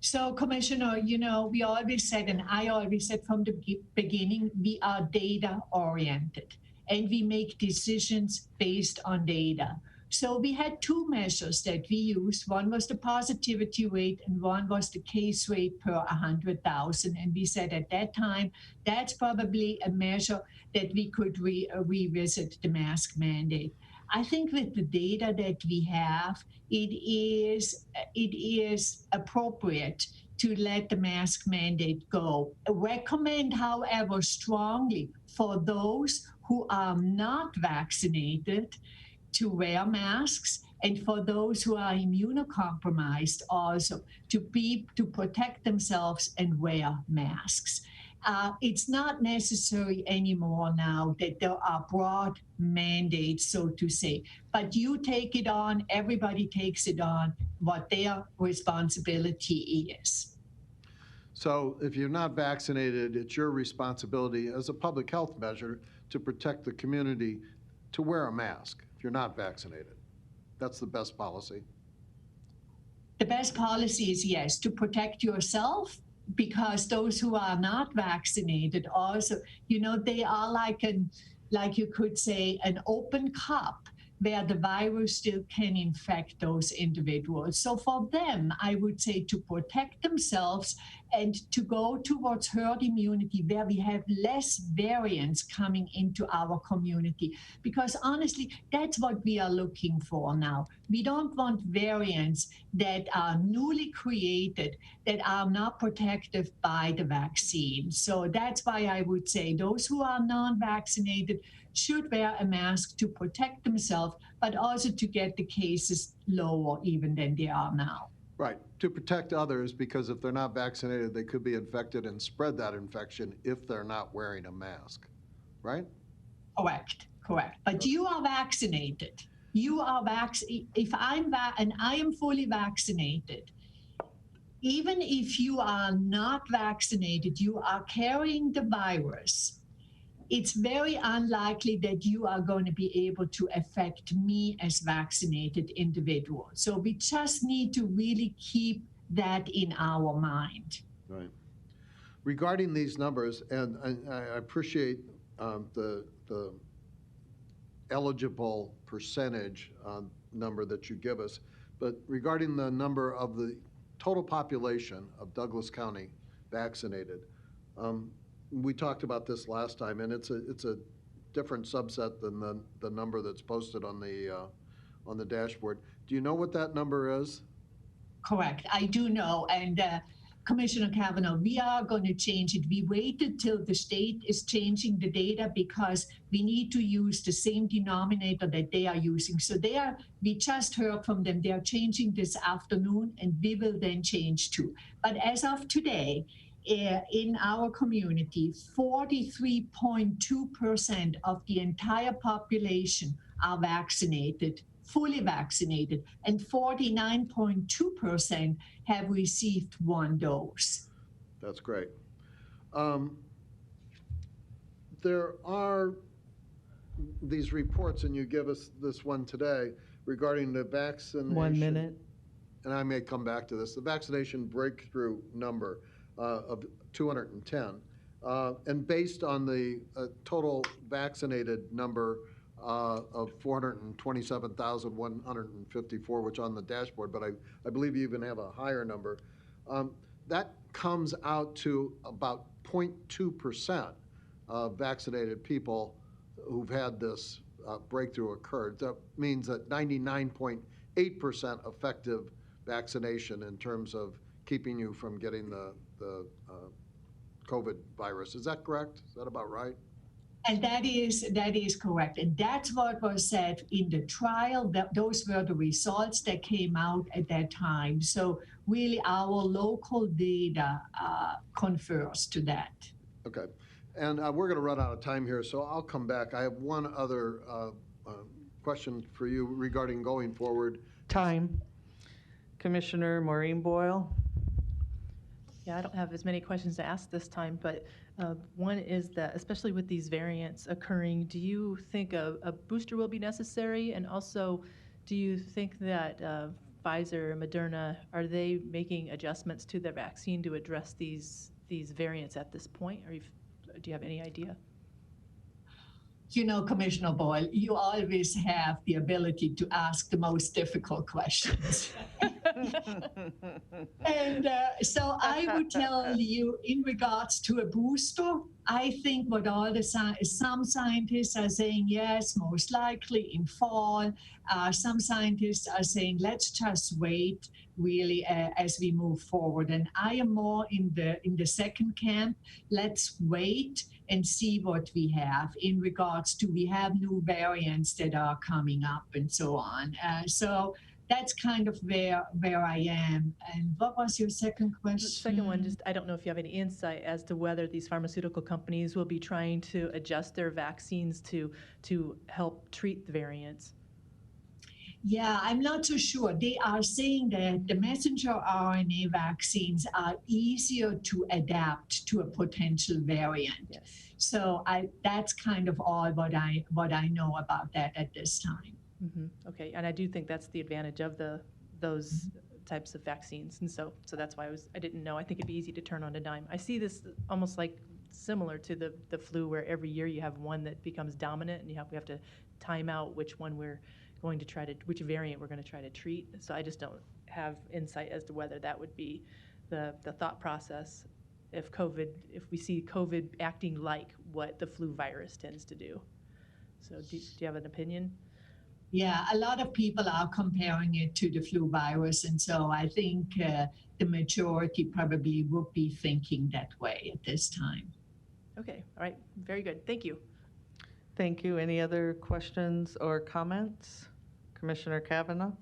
So, Commissioner, you know, we always said, and I always said from the beginning, we are data-oriented, and we make decisions based on data. So we had two measures that we used. One was the positivity rate and one was the case rate per 100,000. And we said at that time, that's probably a measure that we could revisit the mask mandate. I think with the data that we have, it is appropriate to let the mask mandate go. Recommend, however, strongly for those who are not vaccinated to wear masks, and for those who are immunocompromised also to protect themselves and wear masks. It's not necessary anymore now that there are broad mandates, so to say, but you take it on, everybody takes it on, what their responsibility is. So if you're not vaccinated, it's your responsibility as a public health measure to protect the community to wear a mask if you're not vaccinated. That's the best policy. The best policy is, yes, to protect yourself, because those who are not vaccinated also, you know, they are like you could say, an open cup where the virus still can infect those individuals. So for them, I would say to protect themselves and to go towards herd immunity where we have less variants coming into our community. Because honestly, that's what we are looking for now. We don't want variants that are newly created that are not protected by the vaccine. So that's why I would say those who are non-vaccinated should wear a mask to protect themselves, but also to get the cases lower even than they are now. Right, to protect others, because if they're not vaccinated, they could be infected and spread that infection if they're not wearing a mask, right? Correct, correct. But you are vaccinated. You are if and I am fully vaccinated, even if you are not vaccinated, you are carrying the virus. It's very unlikely that you are going to be able to affect me as vaccinated individual. So we just need to really keep that in our mind. Right. Regarding these numbers, and I appreciate the eligible percentage number that you give us, but regarding the number of the total population of Douglas County vaccinated, we talked about this last time, and it's a different subset than the number that's posted on the dashboard. Do you know what that number is? Correct, I do know, and Commissioner Kavanaugh, we are going to change it. We waited till the state is changing the data because we need to use the same denominator that they are using. So we just heard from them, they are changing this afternoon, and we will then change too. But as of today, in our community, 43.2% of the entire population are vaccinated, fully vaccinated, and 49.2% have received one dose. That's great. There are these reports, and you give us this one today, regarding the vaccination. 1 minute. And I may come back to this, the vaccination breakthrough number of 210. And based on the total vaccinated number of 427,154, which on the dashboard, but I believe you even have a higher number. That comes out to about 0.2% of vaccinated people who've had this breakthrough occurred. That means that 99.8% effective vaccination in terms of keeping you from getting the COVID virus. Is that correct? Is that about right? And that is correct. And that's what was said in the trial. Those were the results that came out at that time. So really our local data confers to that. Okay. And we're going to run out of time here, so I'll come back. I have one other question for you regarding going forward. Time. Commissioner Maureen Boyle. Yeah, I don't have as many questions to ask this time, but one is that, especially with these variants occurring, do you think a booster will be necessary? And also, do you think that Pfizer, Moderna, are they making adjustments to their vaccine to address these variants at this point? Or do you have any idea? You know, Commissioner Boyle, you always have the ability to ask the most difficult questions. And so I would tell you, in regards to a booster, I think what some scientists are saying, yes, most likely in fall. Some scientists are saying, let's just wait, really, as we move forward. And I am more in the second camp. Let's wait and see what we have in regards to, we have new variants that are coming up and so on. So that's kind of where I am. And what was your second question? The second one, just I don't know if you have any insight as to whether these pharmaceutical companies will be trying to adjust their vaccines to help treat the variants. Yeah, I'm not so sure. They are saying that the messenger RNA vaccines are easier to adapt to a potential variant. Yes. So that's kind of all what I know about that at this time. Mm-hmm. Okay, and I do think that's the advantage of those types of vaccines, and so that's why I didn't know. I think it'd be easy to turn on a dime. I see this almost like similar to the flu, where every year you have one that becomes dominant, and we have to time out which one we're going to try to, which variant we're going to try to treat. So I just don't have insight as to whether that would be the thought process if we see COVID acting like what the flu virus tends to do. So do you have an opinion? Yeah, a lot of people are comparing it to the flu virus. And so I think the majority probably would be thinking that way at this time. Okay, all right, very good. Thank you. Thank you. Any other questions or comments? Commissioner Kavanaugh?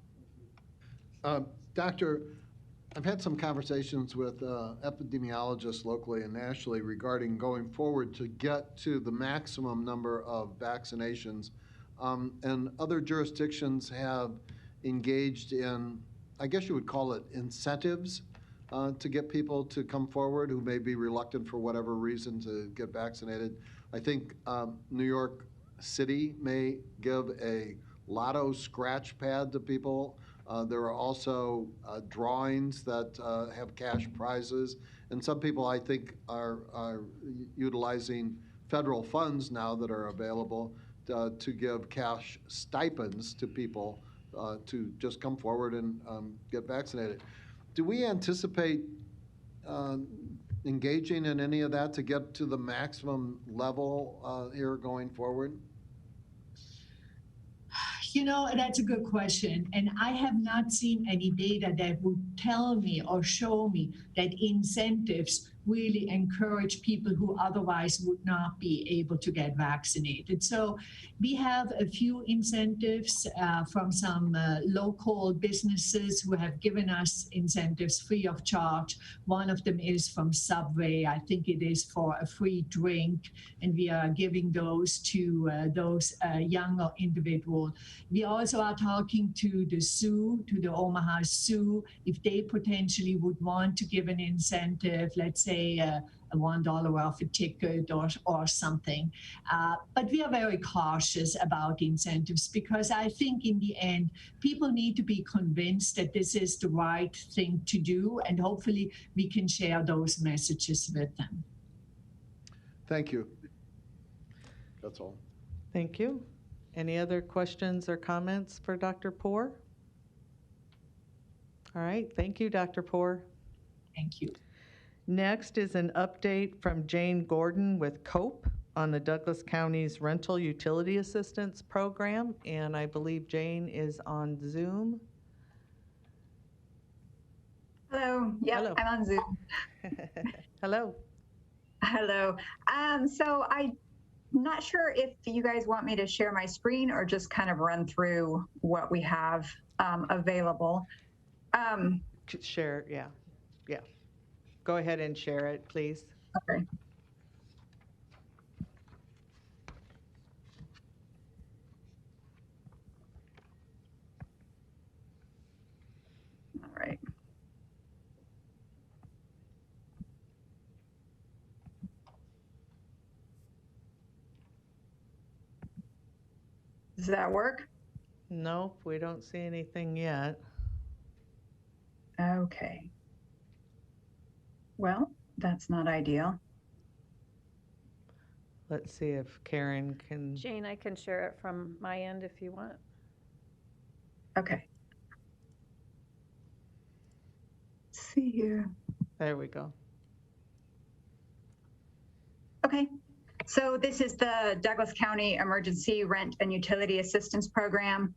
Doctor, I've had some conversations with epidemiologists locally and nationally regarding going forward to get to the maximum number of vaccinations. And other jurisdictions have engaged in, I guess you would call it incentives to get people to come forward who may be reluctant for whatever reason to get vaccinated. I think New York City may give a lotto scratch pad to people. There are also drawings that have cash prizes. And some people, I think, are utilizing federal funds now that are available to give cash stipends to people to just come forward and get vaccinated. Do we anticipate engaging in any of that to get to the maximum level here going forward? You know, that's a good question. And I have not seen any data that would tell me or show me that incentives really encourage people who otherwise would not be able to get vaccinated. So we have a few incentives from some local businesses who have given us incentives free of charge. One of them is from Subway. I think it is for a free drink, and we are giving those to those younger individuals. We also are talking to the zoo, to the Omaha Zoo, if they potentially would want to give an incentive, let's say a $1 off a ticket or something. But we are very cautious about incentives because I think in the end, people need to be convinced that this is the right thing to do, and hopefully we can share those messages with them. Thank you. That's all. Thank you. Any other questions or comments for Dr. Poor? All right, thank you, Dr. Poor. Thank you. Next is an update from Jane Gordon with COPE on the Douglas County's Rental Utility Assistance Program, and I believe Jane is on Zoom. Hello. Yep, Hello. I'm on Zoom. Hello. Hello. So I'm not sure if you guys want me to share my screen or just kind of run through what we have available. Share, yeah. Go ahead and share it, please. Okay. All right. Does that work? Nope, we don't see anything yet. Okay. Well, that's not ideal. Let's see if Karen can. Jane, I can share it from my end if you want. Okay. Let's see here. There we go. Okay. So this is the Douglas County Emergency Rent and Utility Assistance Program.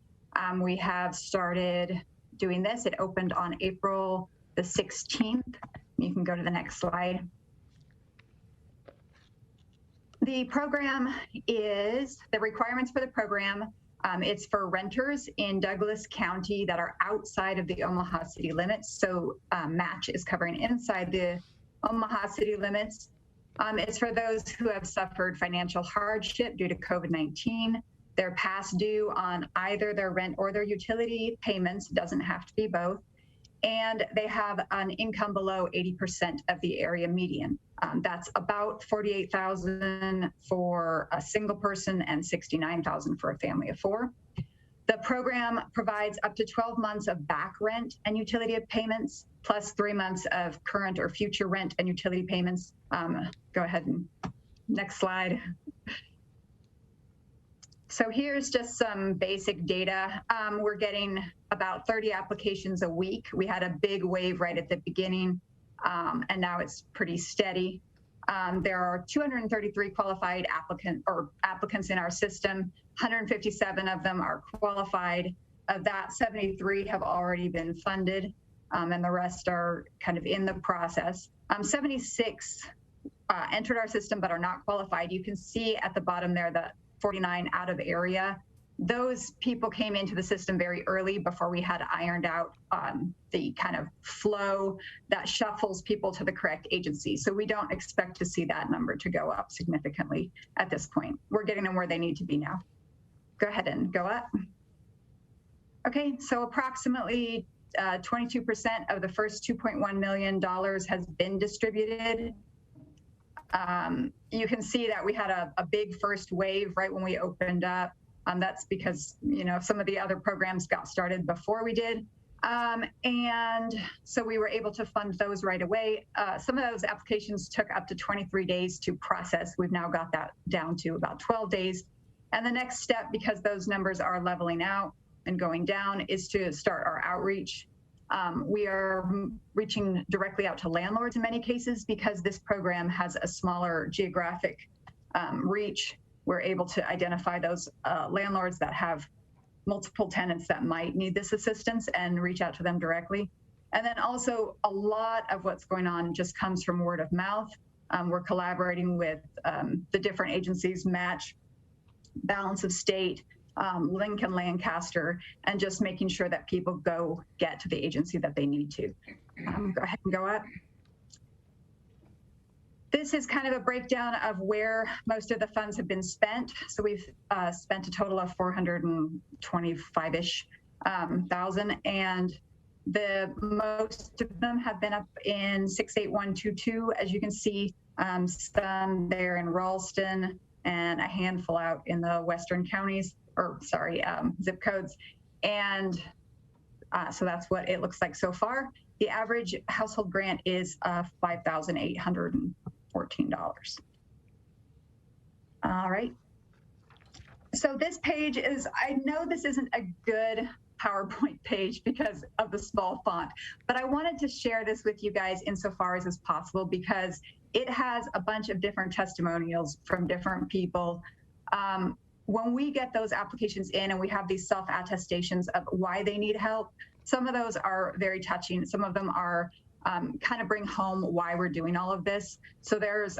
We have started doing this. It opened on April the 16th. You can go to the next slide. The program is, the requirements for the program, it's for renters in Douglas County that are outside of the Omaha city limits. So match is covering inside the Omaha city limits. It's for those who have suffered financial hardship due to COVID-19. They're past due on either their rent or their utility payments, doesn't have to be both. And they have an income below 80% of the area median. That's about $48,000 for a single person and $69,000 for a family of four. The program provides up to 12 months of back rent and utility payments, plus 3 months of current or future rent and utility payments. Go ahead and next slide. So here's just some basic data. We're getting about 30 applications a week. We had a big wave right at the beginning, and now it's pretty steady. There are 233 qualified applicants in our system. 157 of them are qualified. Of that, 73 have already been funded, and the rest are kind of in the process. 76 entered our system but are not qualified. You can see at the bottom there the 49 out of area. Those people came into the system very early before we had ironed out the kind of flow that shuffles people to the correct agency. So we don't expect to see that number to go up significantly at this point. We're getting them where they need to be now. Go ahead and go up. Okay, so approximately 22% of the first $2.1 million has been distributed. You can see that we had a big first wave right when we opened up. That's because, some of the other programs got started before we did. And so we were able to fund those right away. Some of those applications took up to 23 days to process. We've now got that down to about 12 days. And the next step, because those numbers are leveling out and going down, is to start our outreach. We are reaching directly out to landlords in many cases because this program has a smaller geographic reach. We're able to identify those landlords that have multiple tenants that might need this assistance and reach out to them directly. And then also a lot of what's going on just comes from word of mouth. We're collaborating with the different agencies, Match, Balance of State, Lincoln, Lancaster, and just making sure that people get to the agency that they need to. Go ahead and go up. This is kind of a breakdown of where most of the funds have been spent. So we've spent a total of 425-ish thousand, and the most of them have been up in 68122, as you can see, some there in Ralston and a handful out in the western counties, zip codes. And so that's what it looks like so far. The average household grant is $5,814. All right. So this page is, I know this isn't a good PowerPoint page because of the small font, but I wanted to share this with you guys insofar as is possible because it has a bunch of different testimonials from different people. When we get those applications in and we have these self-attestations of why they need help, some of those are very touching. Some of them are kind of bring home why we're doing all of this. So there's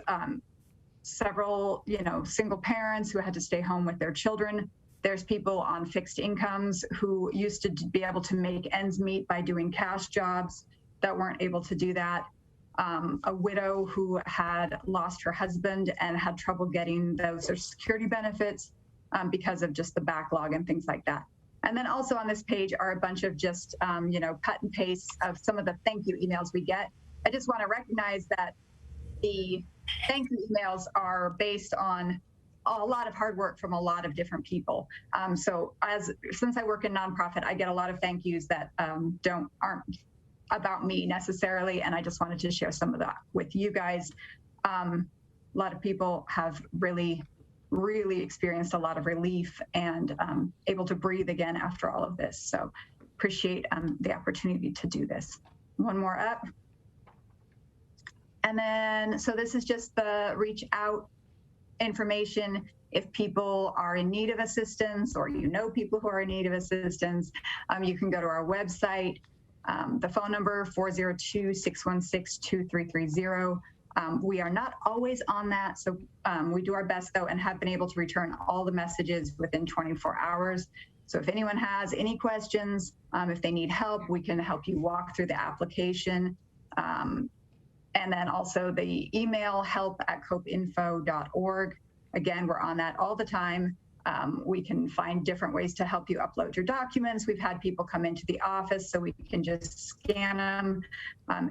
several, single parents who had to stay home with their children. There's people on fixed incomes who used to be able to make ends meet by doing cash jobs that weren't able to do that. A widow who had lost her husband and had trouble getting those Social Security benefits because of just the backlog and things like that. And then also on this page are a bunch of just, cut and paste of some of the thank you emails we get. I just want to recognize that the thank you emails are based on a lot of hard work from a lot of different people. Since I work in nonprofit, I get a lot of thank yous that aren't about me necessarily, and I just wanted to share some of that with you guys. A lot of people have really experienced a lot of relief and able to breathe again after all of this. So appreciate the opportunity to do this. One more up. And then, so this is just the reach out information. If people are in need of assistance or people who are in need of assistance, you can go to our website. The phone number 402-616-2330. We are not always on that, so we do our best though and have been able to return all the messages within 24 hours. So if anyone has any questions, if they need help, we can help you walk through the application. And then also the email help@copeinfo.org. Again, we're on that all the time. We can find different ways to help you upload your documents. We've had people come into the office so we can just scan them.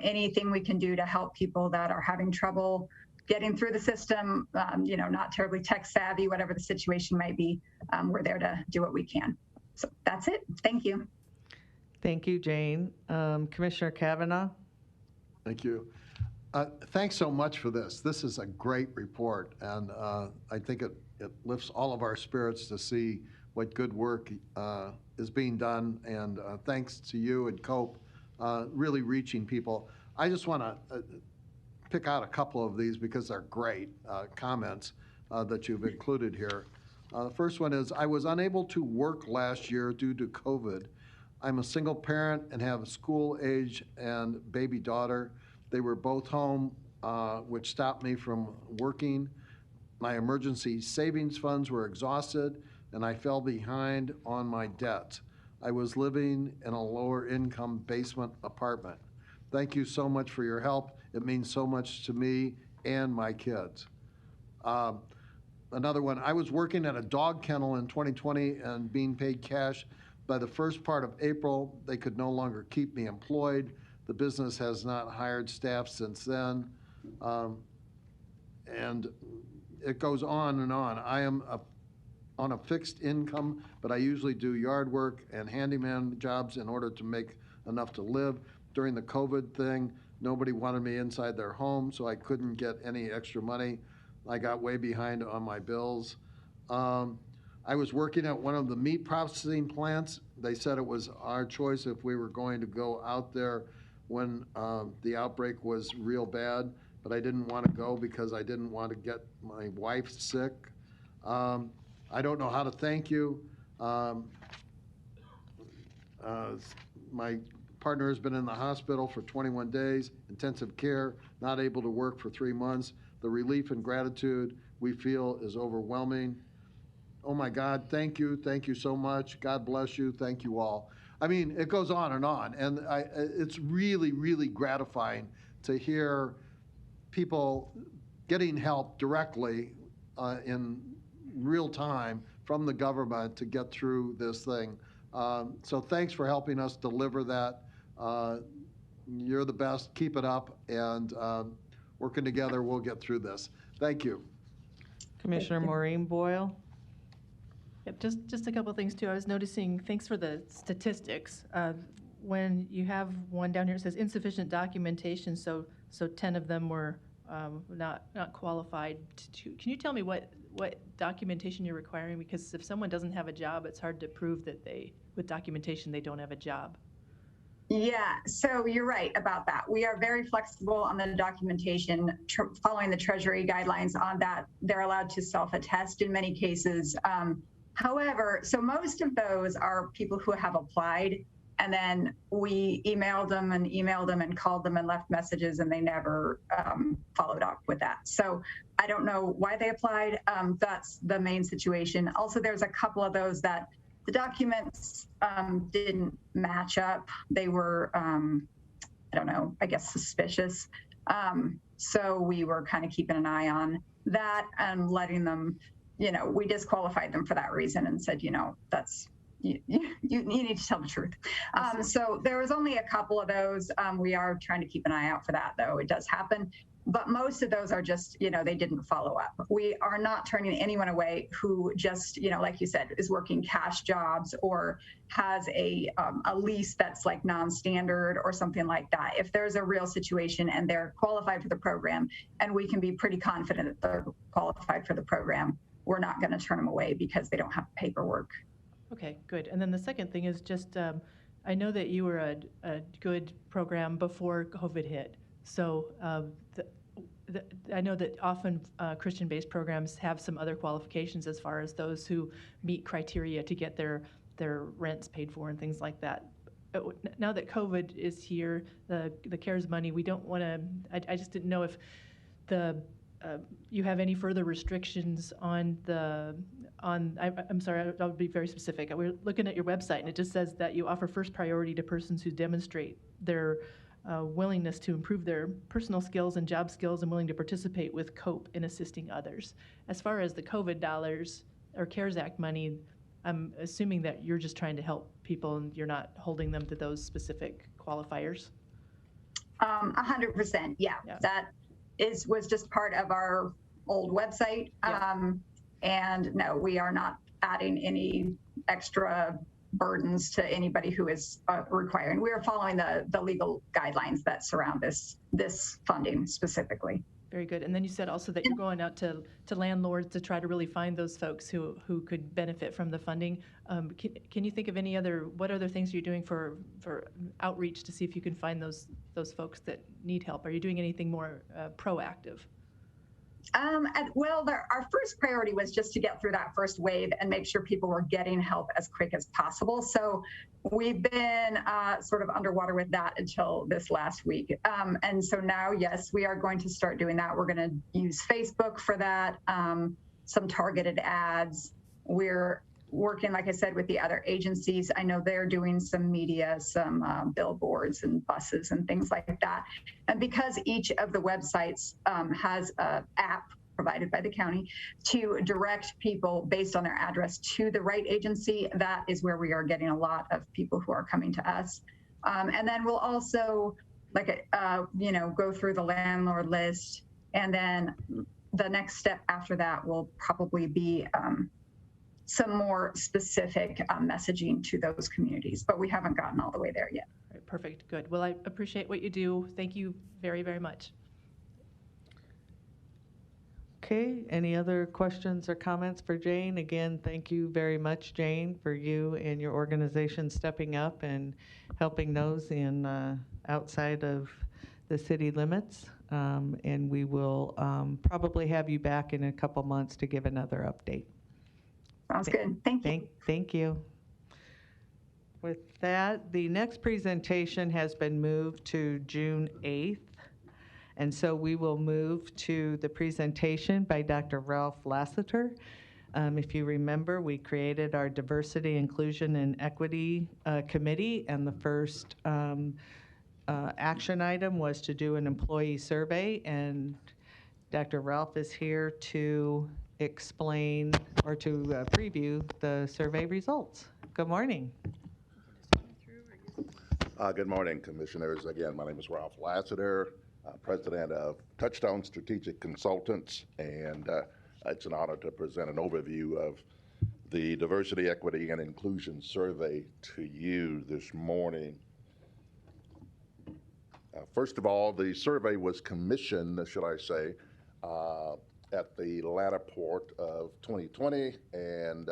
Anything we can do to help people that are having trouble getting through the system, not terribly tech savvy, whatever the situation might be, we're there to do what we can. So that's it. Thank you. Thank you, Jane. Commissioner Kavanaugh. Thank you. Thanks so much for this. This is a great report, and I think it it lifts all of our spirits to see what good work is being done, and thanks to you and COPE, really reaching people. I just want to pick out a couple of these because they're great comments that you've included here. The first one is, I was unable to work last year due to COVID. I'm a single parent and have a school age and baby daughter. They were both home, which stopped me from working. My emergency savings funds were exhausted and I fell behind on my debt. I was living in a lower income basement apartment. Thank you so much for your help. It means so much to me and my kids. Another one, I was working at a dog kennel in 2020 and being paid cash. By the first part of April, they could no longer keep me employed. The business has not hired staff since then. And it goes on and on. I am on a fixed income, but I usually do yard work and handyman jobs in order to make enough to live. During the COVID thing, nobody wanted me inside their home, so I couldn't get any extra money. I got way behind on my bills. I was working at one of the meat processing plants. They said it was our choice if we were going to go out there when the outbreak was real bad, but I didn't want to go because I didn't want to get my wife sick. I don't know how to thank you. My partner has been in the hospital for 21 days, intensive care, not able to work for 3 months. The relief and gratitude we feel is overwhelming. Oh my God, thank you so much. God bless you, thank you all. I mean, it goes on, and it's really, really gratifying to hear people getting help directly in real time from the government to get through this thing. So thanks for helping us deliver that. You're the best, keep it up, and working together, we'll get through this. Thank you. Commissioner Maureen Boyle. Yep, just a couple of things too. I was noticing, thanks for the statistics. When you have one down here, it says insufficient documentation, so 10 of them were not qualified. Can you tell me what documentation you're requiring? Because if someone doesn't have a job, it's hard to prove that with documentation, they don't have a job. Yeah, so you're right about that. We are very flexible on the documentation, following the Treasury guidelines on that. They're allowed to self-attest in many cases. However, so most of those are people who have applied, and then we emailed them and called them and left messages, and they never followed up with that. So I don't know why they applied. That's the main situation. Also, there's a couple of those that the documents didn't match up. They were, I don't know, I guess suspicious. So we were kind of keeping an eye on that and letting them, we disqualified them for that reason and said, that's, you need to tell the truth. So there was only a couple of those. We are trying to keep an eye out for that, though. It does happen. But most of those are just, they didn't follow up. We are not turning anyone away who just, like you said, is working cash jobs or has a lease that's like non-standard or something like that. If there's a real situation and they're qualified for the program, and we can be pretty confident that they're qualified for the program, we're not going to turn them away because they don't have paperwork. Okay, good. And then the second thing is just, I know that you were a good program before COVID hit. So I know that often Christian-based programs have some other qualifications as far as those who meet criteria to get their rents paid for and things like that. Now that COVID is here, the CARES money, we don't want to, I just didn't know if you have any further restrictions on I'm sorry, I'll be very specific. We're looking at your website and it just says that you offer first priority to persons who demonstrate their willingness to improve their personal skills and job skills and willing to participate with COPE in assisting others. As far as the COVID dollars or CARES Act money, I'm assuming that you're just trying to help people and you're not holding them to those specific qualifiers? 100%, yeah. That was just part of our old website. Yeah. And no, we are not adding any extra burdens to anybody who is requiring. We are following the legal guidelines that surround this funding specifically. Very good. And then you said also that you're going out to landlords to try to really find those folks who could benefit from the funding. Can you think of what other things you're doing for outreach to see if you can find those folks that need help? Are you doing anything more proactive? Well, our first priority was just to get through that first wave and make sure people were getting help as quick as possible. So we've been sort of underwater with that until this last week. And so now, yes, we are going to start doing that. We're going to use Facebook for that, some targeted ads. We're working, like I said, with the other agencies. I know they're doing some media, some billboards and buses and things like that. And because each of the websites has an app provided by the county to direct people based on their address to the right agency, that is where we are getting a lot of people who are coming to us. And then we'll also, go through the landlord list. And then the next step after that will probably be some more specific messaging to those communities, but we haven't gotten all the way there yet. All right, perfect, good. Well, I appreciate what you do. Thank you very, very much. Okay, any other questions or comments for Jane? Again, thank you very much, Jane, for you and your organization stepping up and helping those in outside of the city limits. And we will probably have you back in a couple months to give another update. Sounds good. Thank you. Thank you. With that, the next presentation has been moved to June 8th. And so we will move to the presentation by Dr. Ralph Lassiter. If you remember, we created our Diversity, Inclusion, and Equity Committee, and the first action item was to do an employee survey, and Dr. Ralph is here to explain or to preview the survey results. Good morning. Good morning, Commissioners. Again, my name is Ralph Lassiter, President of Touchstone Strategic Consultants, and it's an honor to present an overview of the Diversity, Equity, and Inclusion Survey to you this morning. First of all, the survey was commissioned, should I say, at the latter part of 2020, and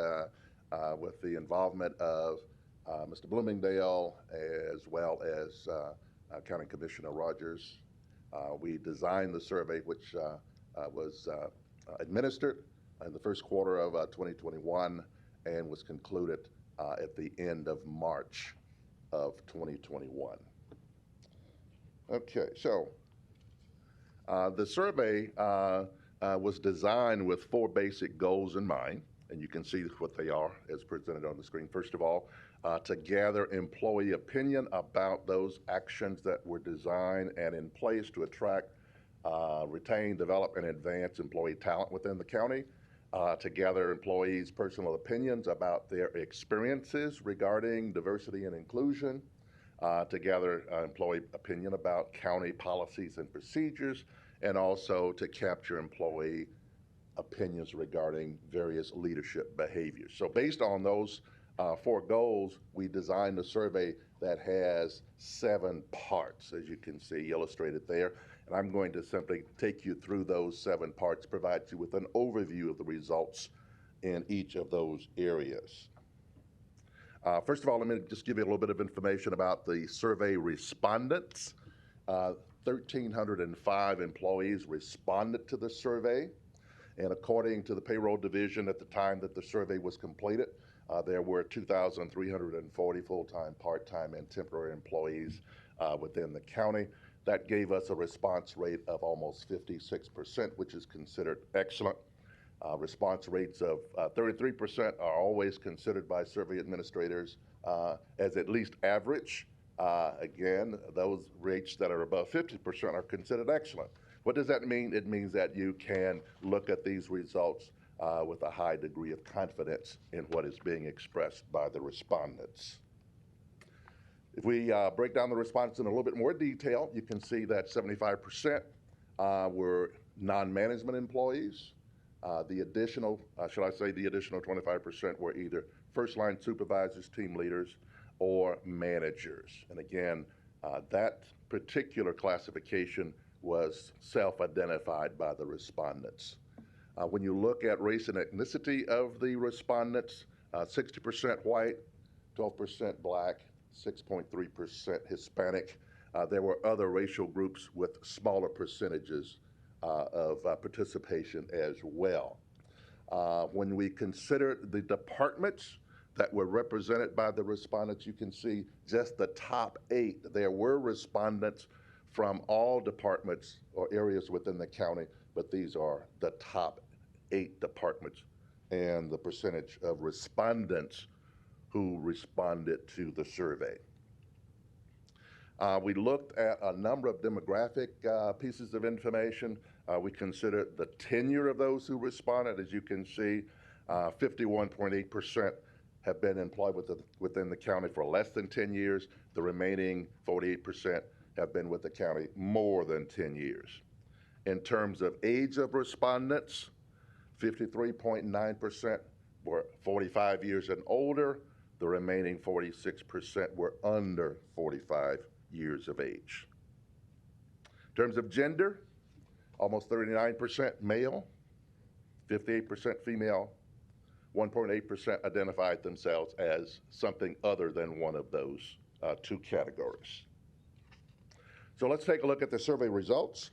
with the involvement of Mr. Bloomingdale as well as County Commissioner Rogers. We designed the survey, which was administered in the first quarter of 2021 and was concluded at the end of March of 2021. Okay, so the survey was designed with 4 basic goals in mind, and you can see what they are as presented on the screen. First of all, to gather employee opinion about those actions that were designed and in place to attract, retain, develop, and advance employee talent within the county, to gather employees' personal opinions about their experiences regarding diversity and inclusion, to gather employee opinion about county policies and procedures, and also to capture employee opinions regarding various leadership behaviors. So based on those 4 goals, we designed a survey that has 7 parts, as you can see illustrated there. And I'm going to simply take you through those 7 parts, provide you with an overview of the results in each of those areas. First of all, let me just give you a little bit of information about the survey respondents. 1,305 employees responded to the survey. And according to the payroll division at the time that the survey was completed, there were 2,340 full-time, part-time, and temporary employees within the county. That gave us a response rate of almost 56%, which is considered excellent. Response rates of 33% are always considered by survey administrators as at least average. Again, those rates that are above 50% are considered excellent. What does that mean? It means that you can look at these results with a high degree of confidence in what is being expressed by the respondents. If we break down the response in a little bit more detail, you can see that 75% were non-management employees. The additional, the additional 25% were either first-line supervisors, team leaders, or managers. And again, that particular classification was self-identified by the respondents. When you look at race and ethnicity of the respondents, 60% white, 12% black, 6.3% Hispanic. There were other racial groups with smaller percentages of participation as well. When we consider the departments that were represented by the respondents, you can see just the top 8. There were respondents from all departments or areas within the county, but these are the top 8 departments and the percentage of respondents who responded to the survey. We looked at a number of demographic pieces of information. We considered the tenure of those who responded. As you can see, 51.8% have been employed within the county for less than 10 years. The remaining 48% have been with the county more than 10 years. In terms of age of respondents, 53.9% were 45 years and older. The remaining 46% were under 45 years of age. In terms of gender, almost 39% male, 58% female, 1.8% identified themselves as something other than one of those 2 categories. So let's take a look at the survey results.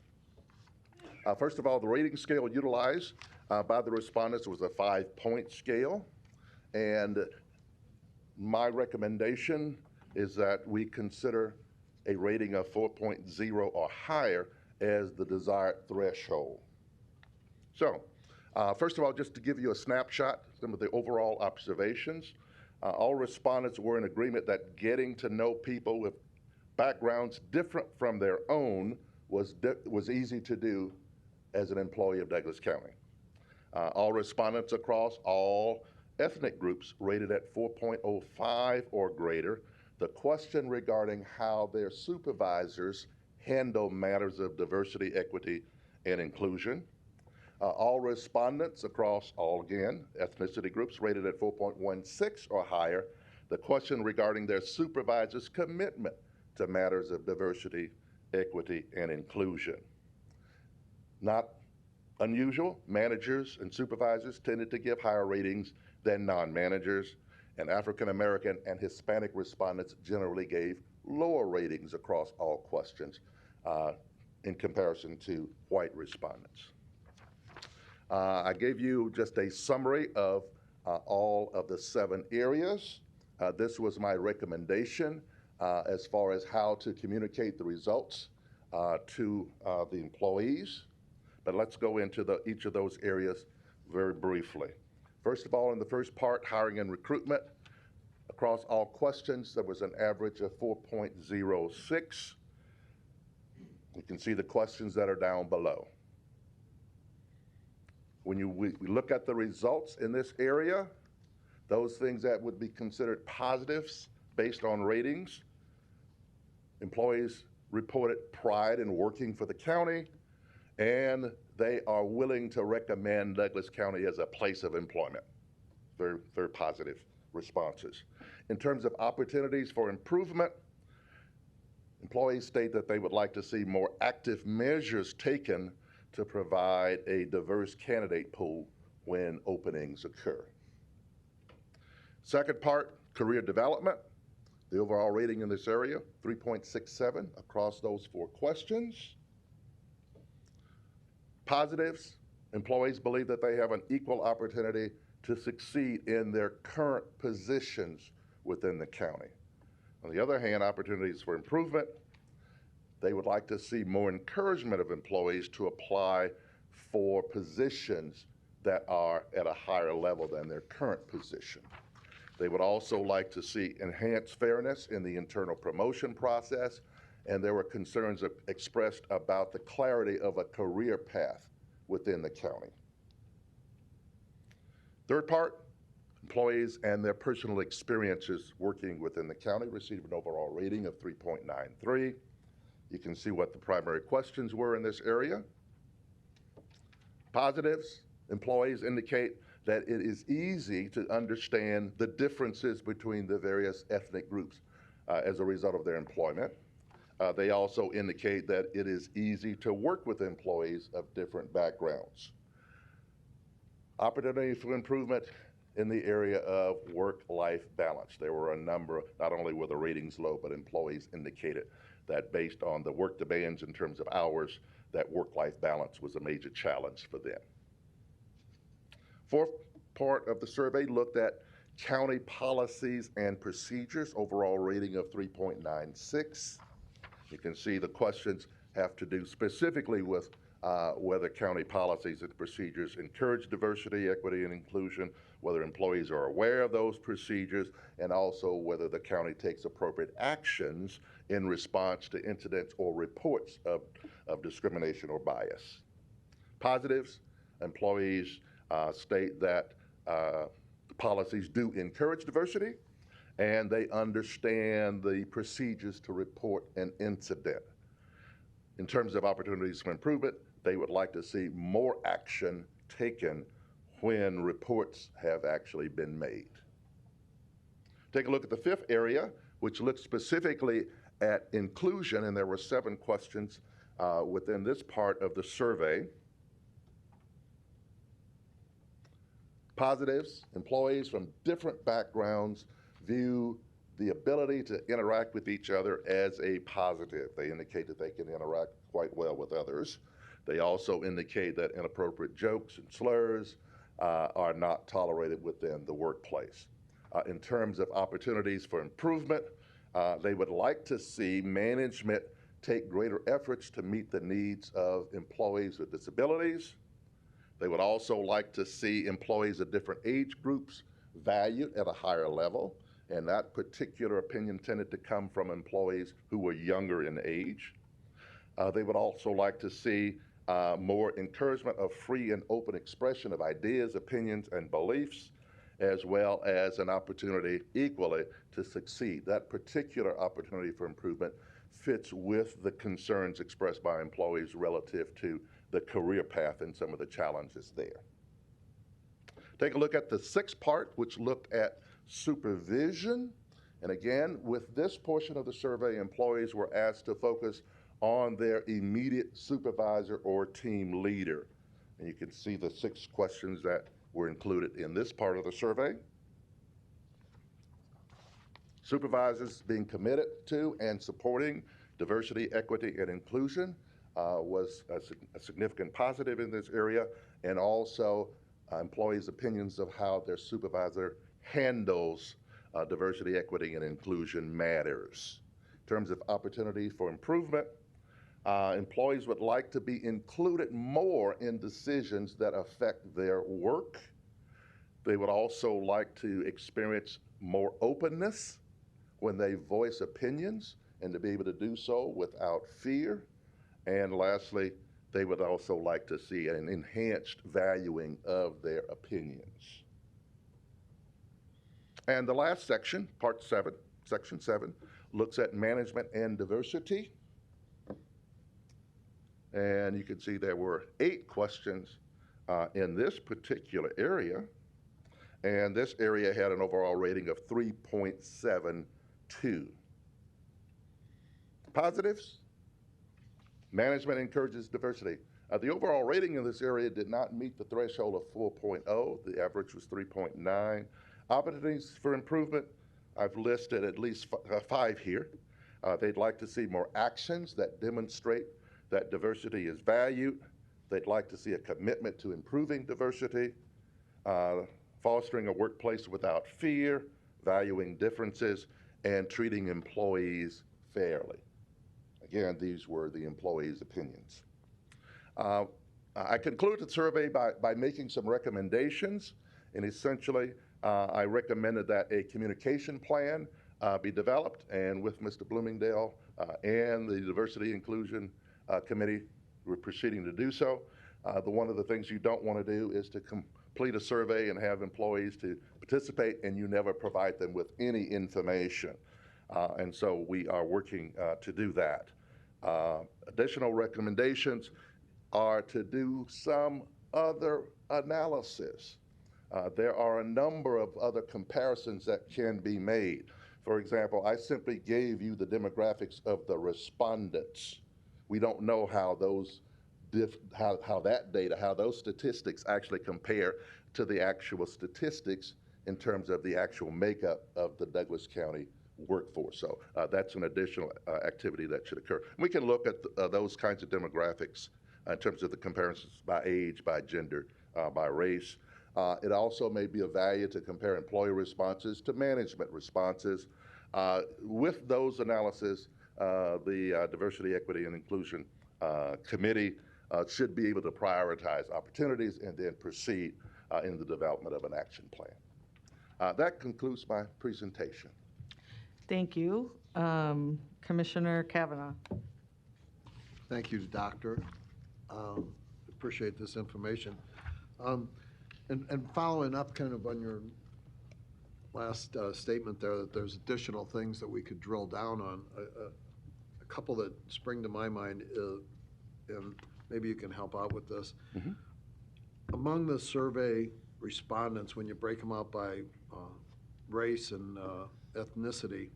First of all, the rating scale utilized by the respondents was a 5-point scale, and my recommendation is that we consider a rating of 4.0 or higher as the desired threshold. So, first of all, just to give you a snapshot, some of the overall observations, all respondents were in agreement that getting to know people with backgrounds different from their own was easy to do as an employee of Douglas County. All respondents across all ethnic groups rated at 4.05 or greater. The question regarding how their supervisors handle matters of diversity, equity, and inclusion. All respondents across all, again, ethnicity groups rated at 4.16 or higher. The question regarding their supervisors' commitment to matters of diversity, equity, and inclusion. Not unusual, managers and supervisors tended to give higher ratings than non-managers, and African American and Hispanic respondents generally gave lower ratings across all questions in comparison to white respondents. I gave you just a summary of all of the 7 areas. This was my recommendation as far as how to communicate the results to the employees. But let's go into each of those areas very briefly. First of all, in the first part, hiring and recruitment, across all questions, there was an average of 4.06. You can see the questions that are down below. When we look at the results in this area, those things that would be considered positives based on ratings, employees reported pride in working for the county, and they are willing to recommend Douglas County as a place of employment. Very, very positive responses. In terms of opportunities for improvement, employees state that they would like to see more active measures taken to provide a diverse candidate pool when openings occur. Second part, career development. The overall rating in this area, 3.67 across those 4 questions. Positives, employees believe that they have an equal opportunity to succeed in their current positions within the county. On the other hand, opportunities for improvement, they would like to see more encouragement of employees to apply for positions that are at a higher level than their current position. They would also like to see enhanced fairness in the internal promotion process, and there were concerns expressed about the clarity of a career path within the county. Third part, employees and their personal experiences working within the county received an overall rating of 3.93. You can see what the primary questions were in this area. Positives, employees indicate that it is easy to understand the differences between the various ethnic groups as a result of their employment. They also indicate that it is easy to work with employees of different backgrounds. Opportunity for improvement in the area of work-life balance. There were a number, not only were the ratings low, but employees indicated that based on the work demands in terms of hours, that work-life balance was a major challenge for them. Fourth part of the survey looked at county policies and procedures, overall rating of 3.96. You can see the questions have to do specifically with whether county policies and procedures encourage diversity, equity, and inclusion, whether employees are aware of those procedures, and also whether the county takes appropriate actions in response to incidents or reports of discrimination or bias. Positives, employees state that policies do encourage diversity, and they understand the procedures to report an incident. In terms of opportunities for improvement, they would like to see more action taken when reports have actually been made. Take a look at the fifth area, which looks specifically at inclusion, and there were 7 questions within this part of the survey. Positives, employees from different backgrounds view the ability to interact with each other as a positive. They indicate that they can interact quite well with others. They also indicate that inappropriate jokes and slurs are not tolerated within the workplace. In terms of opportunities for improvement, they would like to see management take greater efforts to meet the needs of employees with disabilities. They would also like to see employees of different age groups valued at a higher level, and that particular opinion tended to come from employees who were younger in age. They would also like to see more encouragement of free and open expression of ideas, opinions, and beliefs, as well as an opportunity equally to succeed. That particular opportunity for improvement fits with the concerns expressed by employees relative to the career path and some of the challenges there. Take a look at the 6th part, which looked at supervision. And again, with this portion of the survey, employees were asked to focus on their immediate supervisor or team leader. And you can see the 6 questions that were included in this part of the survey. Supervisors being committed to and supporting diversity, equity, and inclusion was a significant positive in this area, and also employees' opinions of how their supervisor handles diversity, equity, and inclusion matters. In terms of opportunity for improvement, employees would like to be included more in decisions that affect their work. They would also like to experience more openness when they voice opinions and to be able to do so without fear. And lastly, they would also like to see an enhanced valuing of their opinions. And the last section, part 7, section 7, looks at management and diversity. And you can see there were 8 questions in this particular area. And this area had an overall rating of 3.72. Positives, management encourages diversity. The overall rating in this area did not meet the threshold of 4.0. The average was 3.9. Opportunities for improvement, I've listed at least 5 here. They'd like to see more actions that demonstrate that diversity is valued. They'd like to see a commitment to improving diversity, fostering a workplace without fear, valuing differences, and treating employees fairly. Again, these were the employees' opinions. I concluded the survey by making some recommendations, and essentially I recommended that a communication plan be developed, and with Mr. Bloomingdale and the Diversity Inclusion Committee, we're proceeding to do so. One of the things you don't want to do is to complete a survey and have employees to participate and you never provide them with any information. And so we are working to do that. Additional recommendations are to do some other analysis. There are a number of other comparisons that can be made. For example, I simply gave you the demographics of the respondents. We don't know how those how that data, how those statistics actually compare to the actual statistics in terms of the actual makeup of the Douglas County workforce. So that's an additional activity that should occur. We can look at those kinds of demographics in terms of the comparisons by age, by gender, by race. It also may be of value to compare employee responses to management responses. With those analysis, the Diversity, Equity, and Inclusion Committee should be able to prioritize opportunities and then proceed in the development of an action plan. That concludes my presentation. Thank you. Commissioner Kavanaugh. Thank you, Doctor. Appreciate this information. And following up kind of on your last statement there, that there's additional things that we could drill down on. A couple that spring to my mind, and maybe you can help out with this. Mm-hmm. Among the survey respondents, when you break them out by race and ethnicity,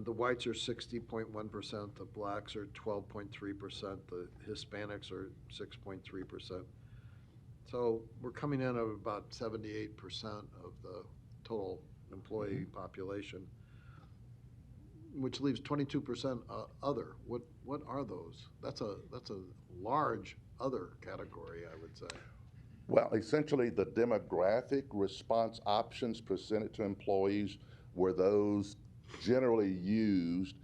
the whites are 60.1%, the blacks are 12.3%, the Hispanics are 6.3%. So we're coming in at about 78% of the total employee population, which leaves 22% other. What are those? That's a large other category, I would say. Well, essentially, the demographic response options presented to employees were those generally used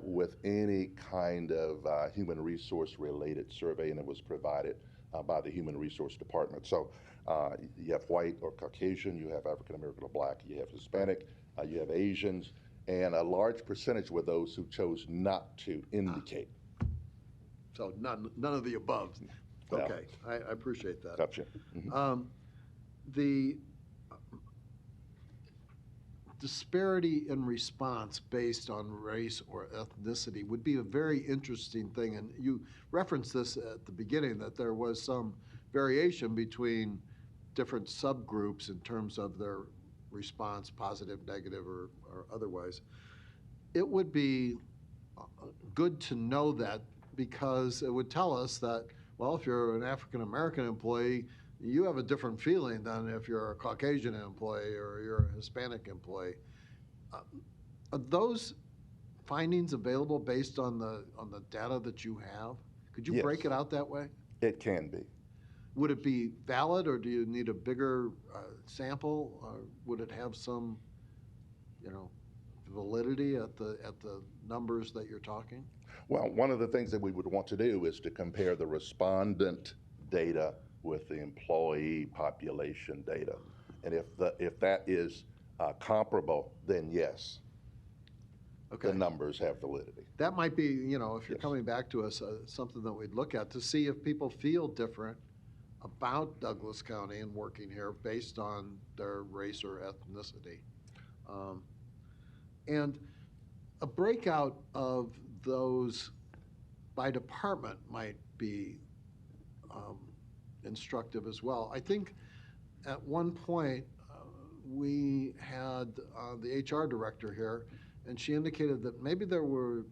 with any kind of human resource related survey, and it was provided by the Human Resource Department. So you have white or Caucasian, you have African American or black, you have Hispanic, you have Asians, and a large percentage were those who chose not to indicate. So none of the above. Well, okay, I appreciate that. Gotcha. Mm-hmm. The disparity in response based on race or ethnicity would be a very interesting thing. And you referenced this at the beginning, that there was some variation between different subgroups in terms of their response, positive, negative, or otherwise. It would be good to know that, because it would tell us that, well, if you're an African American employee, you have a different feeling than if you're a Caucasian employee or you're a Hispanic employee. Are those findings available based on the data that you have? Could you Yes. break it out that way? It can be. Would it be valid, or do you need a bigger sample? Or would it have some, validity at the numbers that you're talking? Well, one of the things that we would want to do is to compare the respondent data with the employee population data. And if that is comparable, then yes, the numbers have validity. That might be, if you're coming back to us, something that we'd look at to see if people feel different about Douglas County and working here based on their race or ethnicity. And a breakout of those by department might be instructive as well. I think at one point we had the HR director here, and she indicated that maybe there were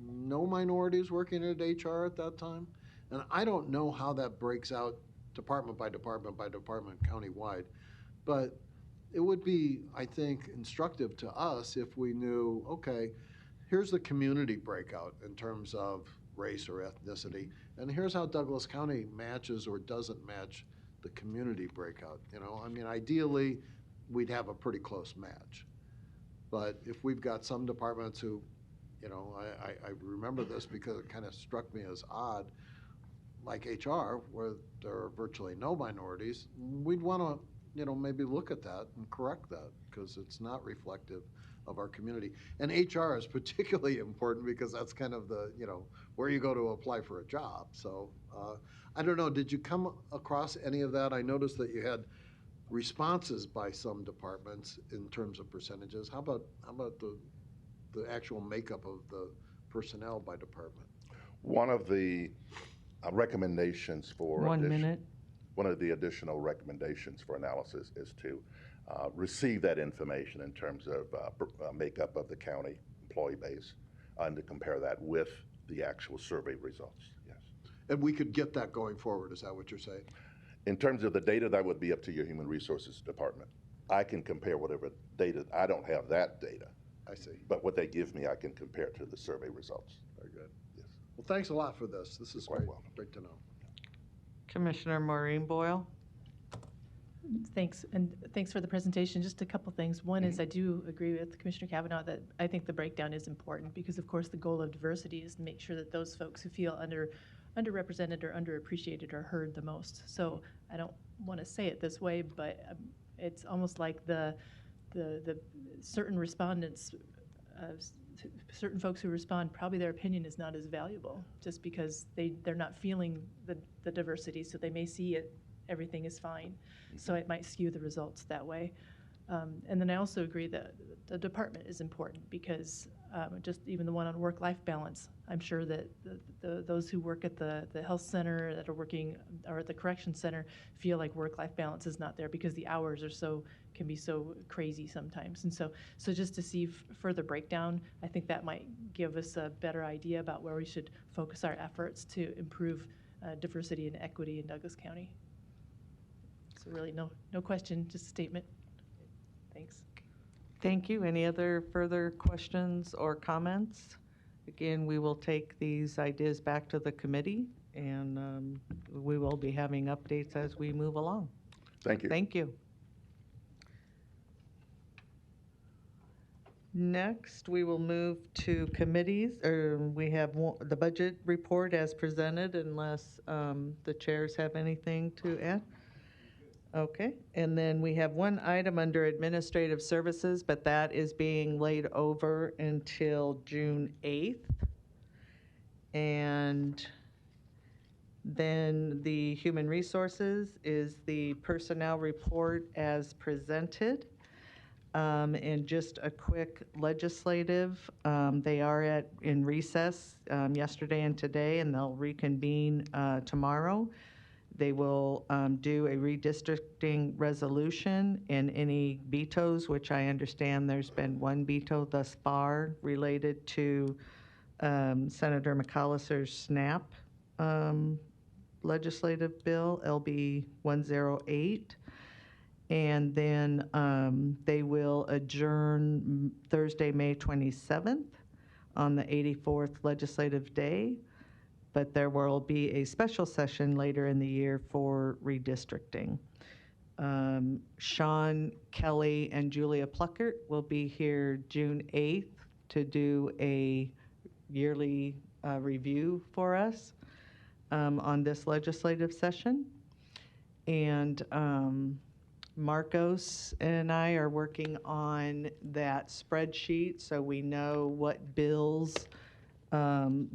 no minorities working at HR at that time. And I don't know how that breaks out department by department by department countywide, but it would be, I think, instructive to us if we knew, okay, here's the community breakout in terms of race or ethnicity, and here's how Douglas County matches or doesn't match the community breakout. Ideally, we'd have a pretty close match. But if we've got some departments who, I remember this because it kind of struck me as odd, like HR, where there are virtually no minorities, we'd want to, maybe look at that and correct that, because it's not reflective of our community. And HR is particularly important because that's kind of the, where you go to apply for a job. So I don't know, did you come across any of that? I noticed that you had responses by some departments in terms of percentages. How about the actual makeup of the personnel by department? One of the recommendations for One minute. One of the additional recommendations for analysis is to receive that information in terms of makeup of the county employee base and to compare that with the actual survey results, yes. And we could get that going forward, is that what you're saying? In terms of the data, that would be up to your Human Resources Department. I can compare whatever data, I don't have that data. I see. But what they give me, I can compare to the survey results. Very good. Yes. Well, thanks a lot for this. This is great. Great to know. Commissioner Maureen Boyle. Thanks, and thanks for the presentation. Just a couple things. One is I do agree with Commissioner Kavanaugh that I think the breakdown is important because, of course, the goal of diversity is to make sure that those folks who feel underrepresented or underappreciated are heard the most. So I don't want to say it this way, but it's almost like the certain respondents, certain folks who respond, probably their opinion is not as valuable just because they're not feeling the diversity, so they may see it, everything is fine. So it might skew the results that way. And then I also agree that the department is important because just even the one on work-life balance, I'm sure that those who work at the health center that are working or at the correction center feel like work-life balance is not there because the hours are can be so crazy sometimes. And so just to see further breakdown, I think that might give us a better idea about where we should focus our efforts to improve diversity and equity in Douglas County. So really no question, just a statement. Thanks. Thank you. Any other further questions or comments? Again, we will take these ideas back to the committee, and we will be having updates as we move along. Thank you. Thank you. Next, we will move to committees. We have the budget report as presented, unless the chairs have anything to add. Okay, and then we have one item under administrative services, but that is being laid over until June 8th. And then the human resources is the personnel report as presented. And just a quick legislative, they are in recess yesterday and today, and they'll reconvene tomorrow. They will do a redistricting resolution and any vetoes, which I understand there's been one veto thus far related to Senator McAllister's SNAP legislative bill, LB 108. And then they will adjourn Thursday, May 27th on the 84th legislative day. But there will be a special session later in the year for redistricting. Sean Kelly and Julia Pluckert will be here June 8th to do a yearly review for us on this legislative session. And Marcos and I are working on that spreadsheet so we know what bills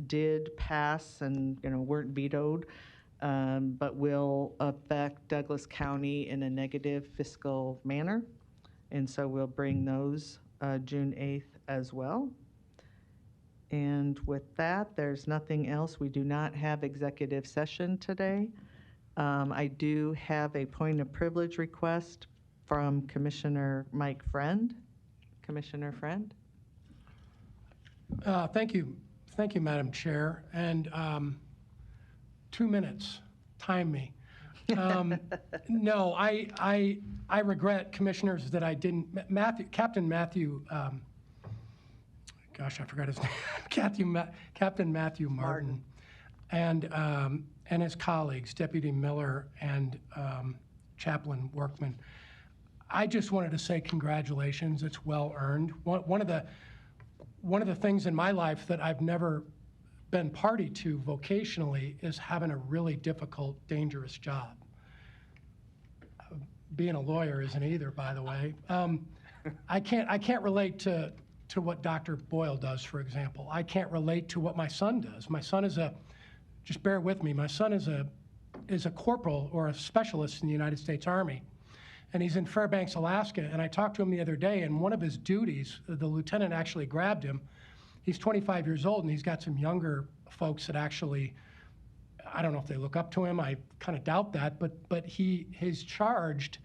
did pass and weren't vetoed, but will affect Douglas County in a negative fiscal manner. And so we'll bring those June 8th as well. And with that, there's nothing else. We do not have executive session today. I do have a point of privilege request from Commissioner Mike Friend. Commissioner Friend? Thank you. Thank you, Madam Chair. And 2 minutes, time me. No, I regret, commissioners, that I didn't. Captain Matthew, gosh, I forgot his name. Captain Matthew Martin, and his colleagues, Deputy Miller and Chaplain Workman. I just wanted to say congratulations. It's well earned. One of the things in my life that I've never been party to vocationally is having a really difficult, dangerous job. Being a lawyer isn't either, by the way. I can't relate to what Dr. Boyle does, for example. I can't relate to what my son does. My son is just bear with me, my son is a corporal or a specialist in the United States Army. And he's in Fairbanks, Alaska. And I talked to him the other day, and one of his duties, the lieutenant actually grabbed him. He's 25 years old, and he's got some younger folks that actually, I don't know if they look up to him. I kind of doubt that. But he's charged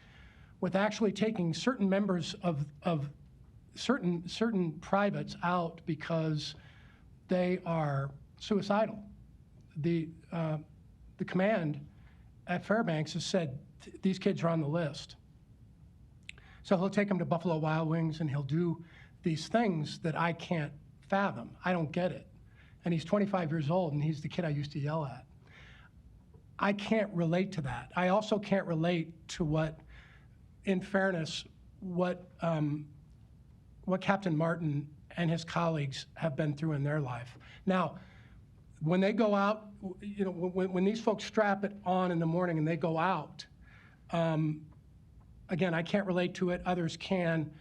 with actually taking certain members of certain privates out because they are suicidal. The command at Fairbanks has said these kids are on the list. So he'll take them to Buffalo Wild Wings and he'll do these things that I can't fathom. I don't get it. And he's 25 years old and he's the kid I used to yell at. I can't relate to that. I also can't relate to what, in fairness, what Captain Martin and his colleagues have been through in their life. Now, when they go out, you know, when these folks strap it on in the morning and they go out, again, I can't relate to it, others can.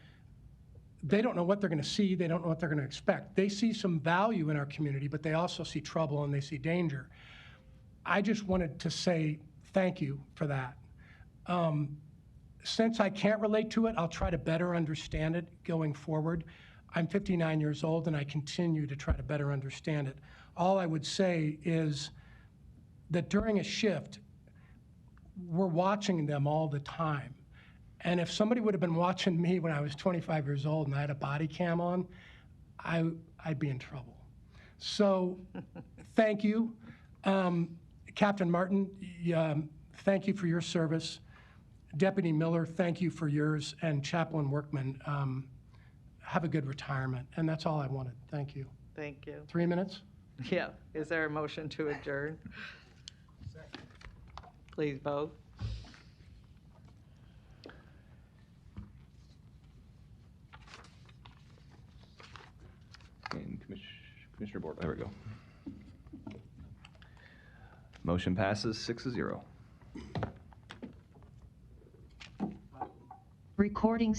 They don't know what they're gonna see, they don't know what they're gonna expect. They see some value in our community, but they also see trouble and they see danger. I just wanted to say thank you for that. Since I can't relate to it, I'll try to better understand it going forward. I'm 59 years old and I continue to try to better understand it. All I would say is that during a shift, we're watching them all the time. And if somebody would have been watching me when I was 25 years old and I had a body cam on, I'd be in trouble. So thank you. Captain Martin, thank you for your service. Deputy Miller, thank you for yours. And Chaplain Workman, have a good retirement. And that's all I wanted. Thank you. Thank you. 3 minutes? Yeah. Is there a motion to adjourn? Please vote. And Commissioner Board, there we go. Motion passes 6-0. Recording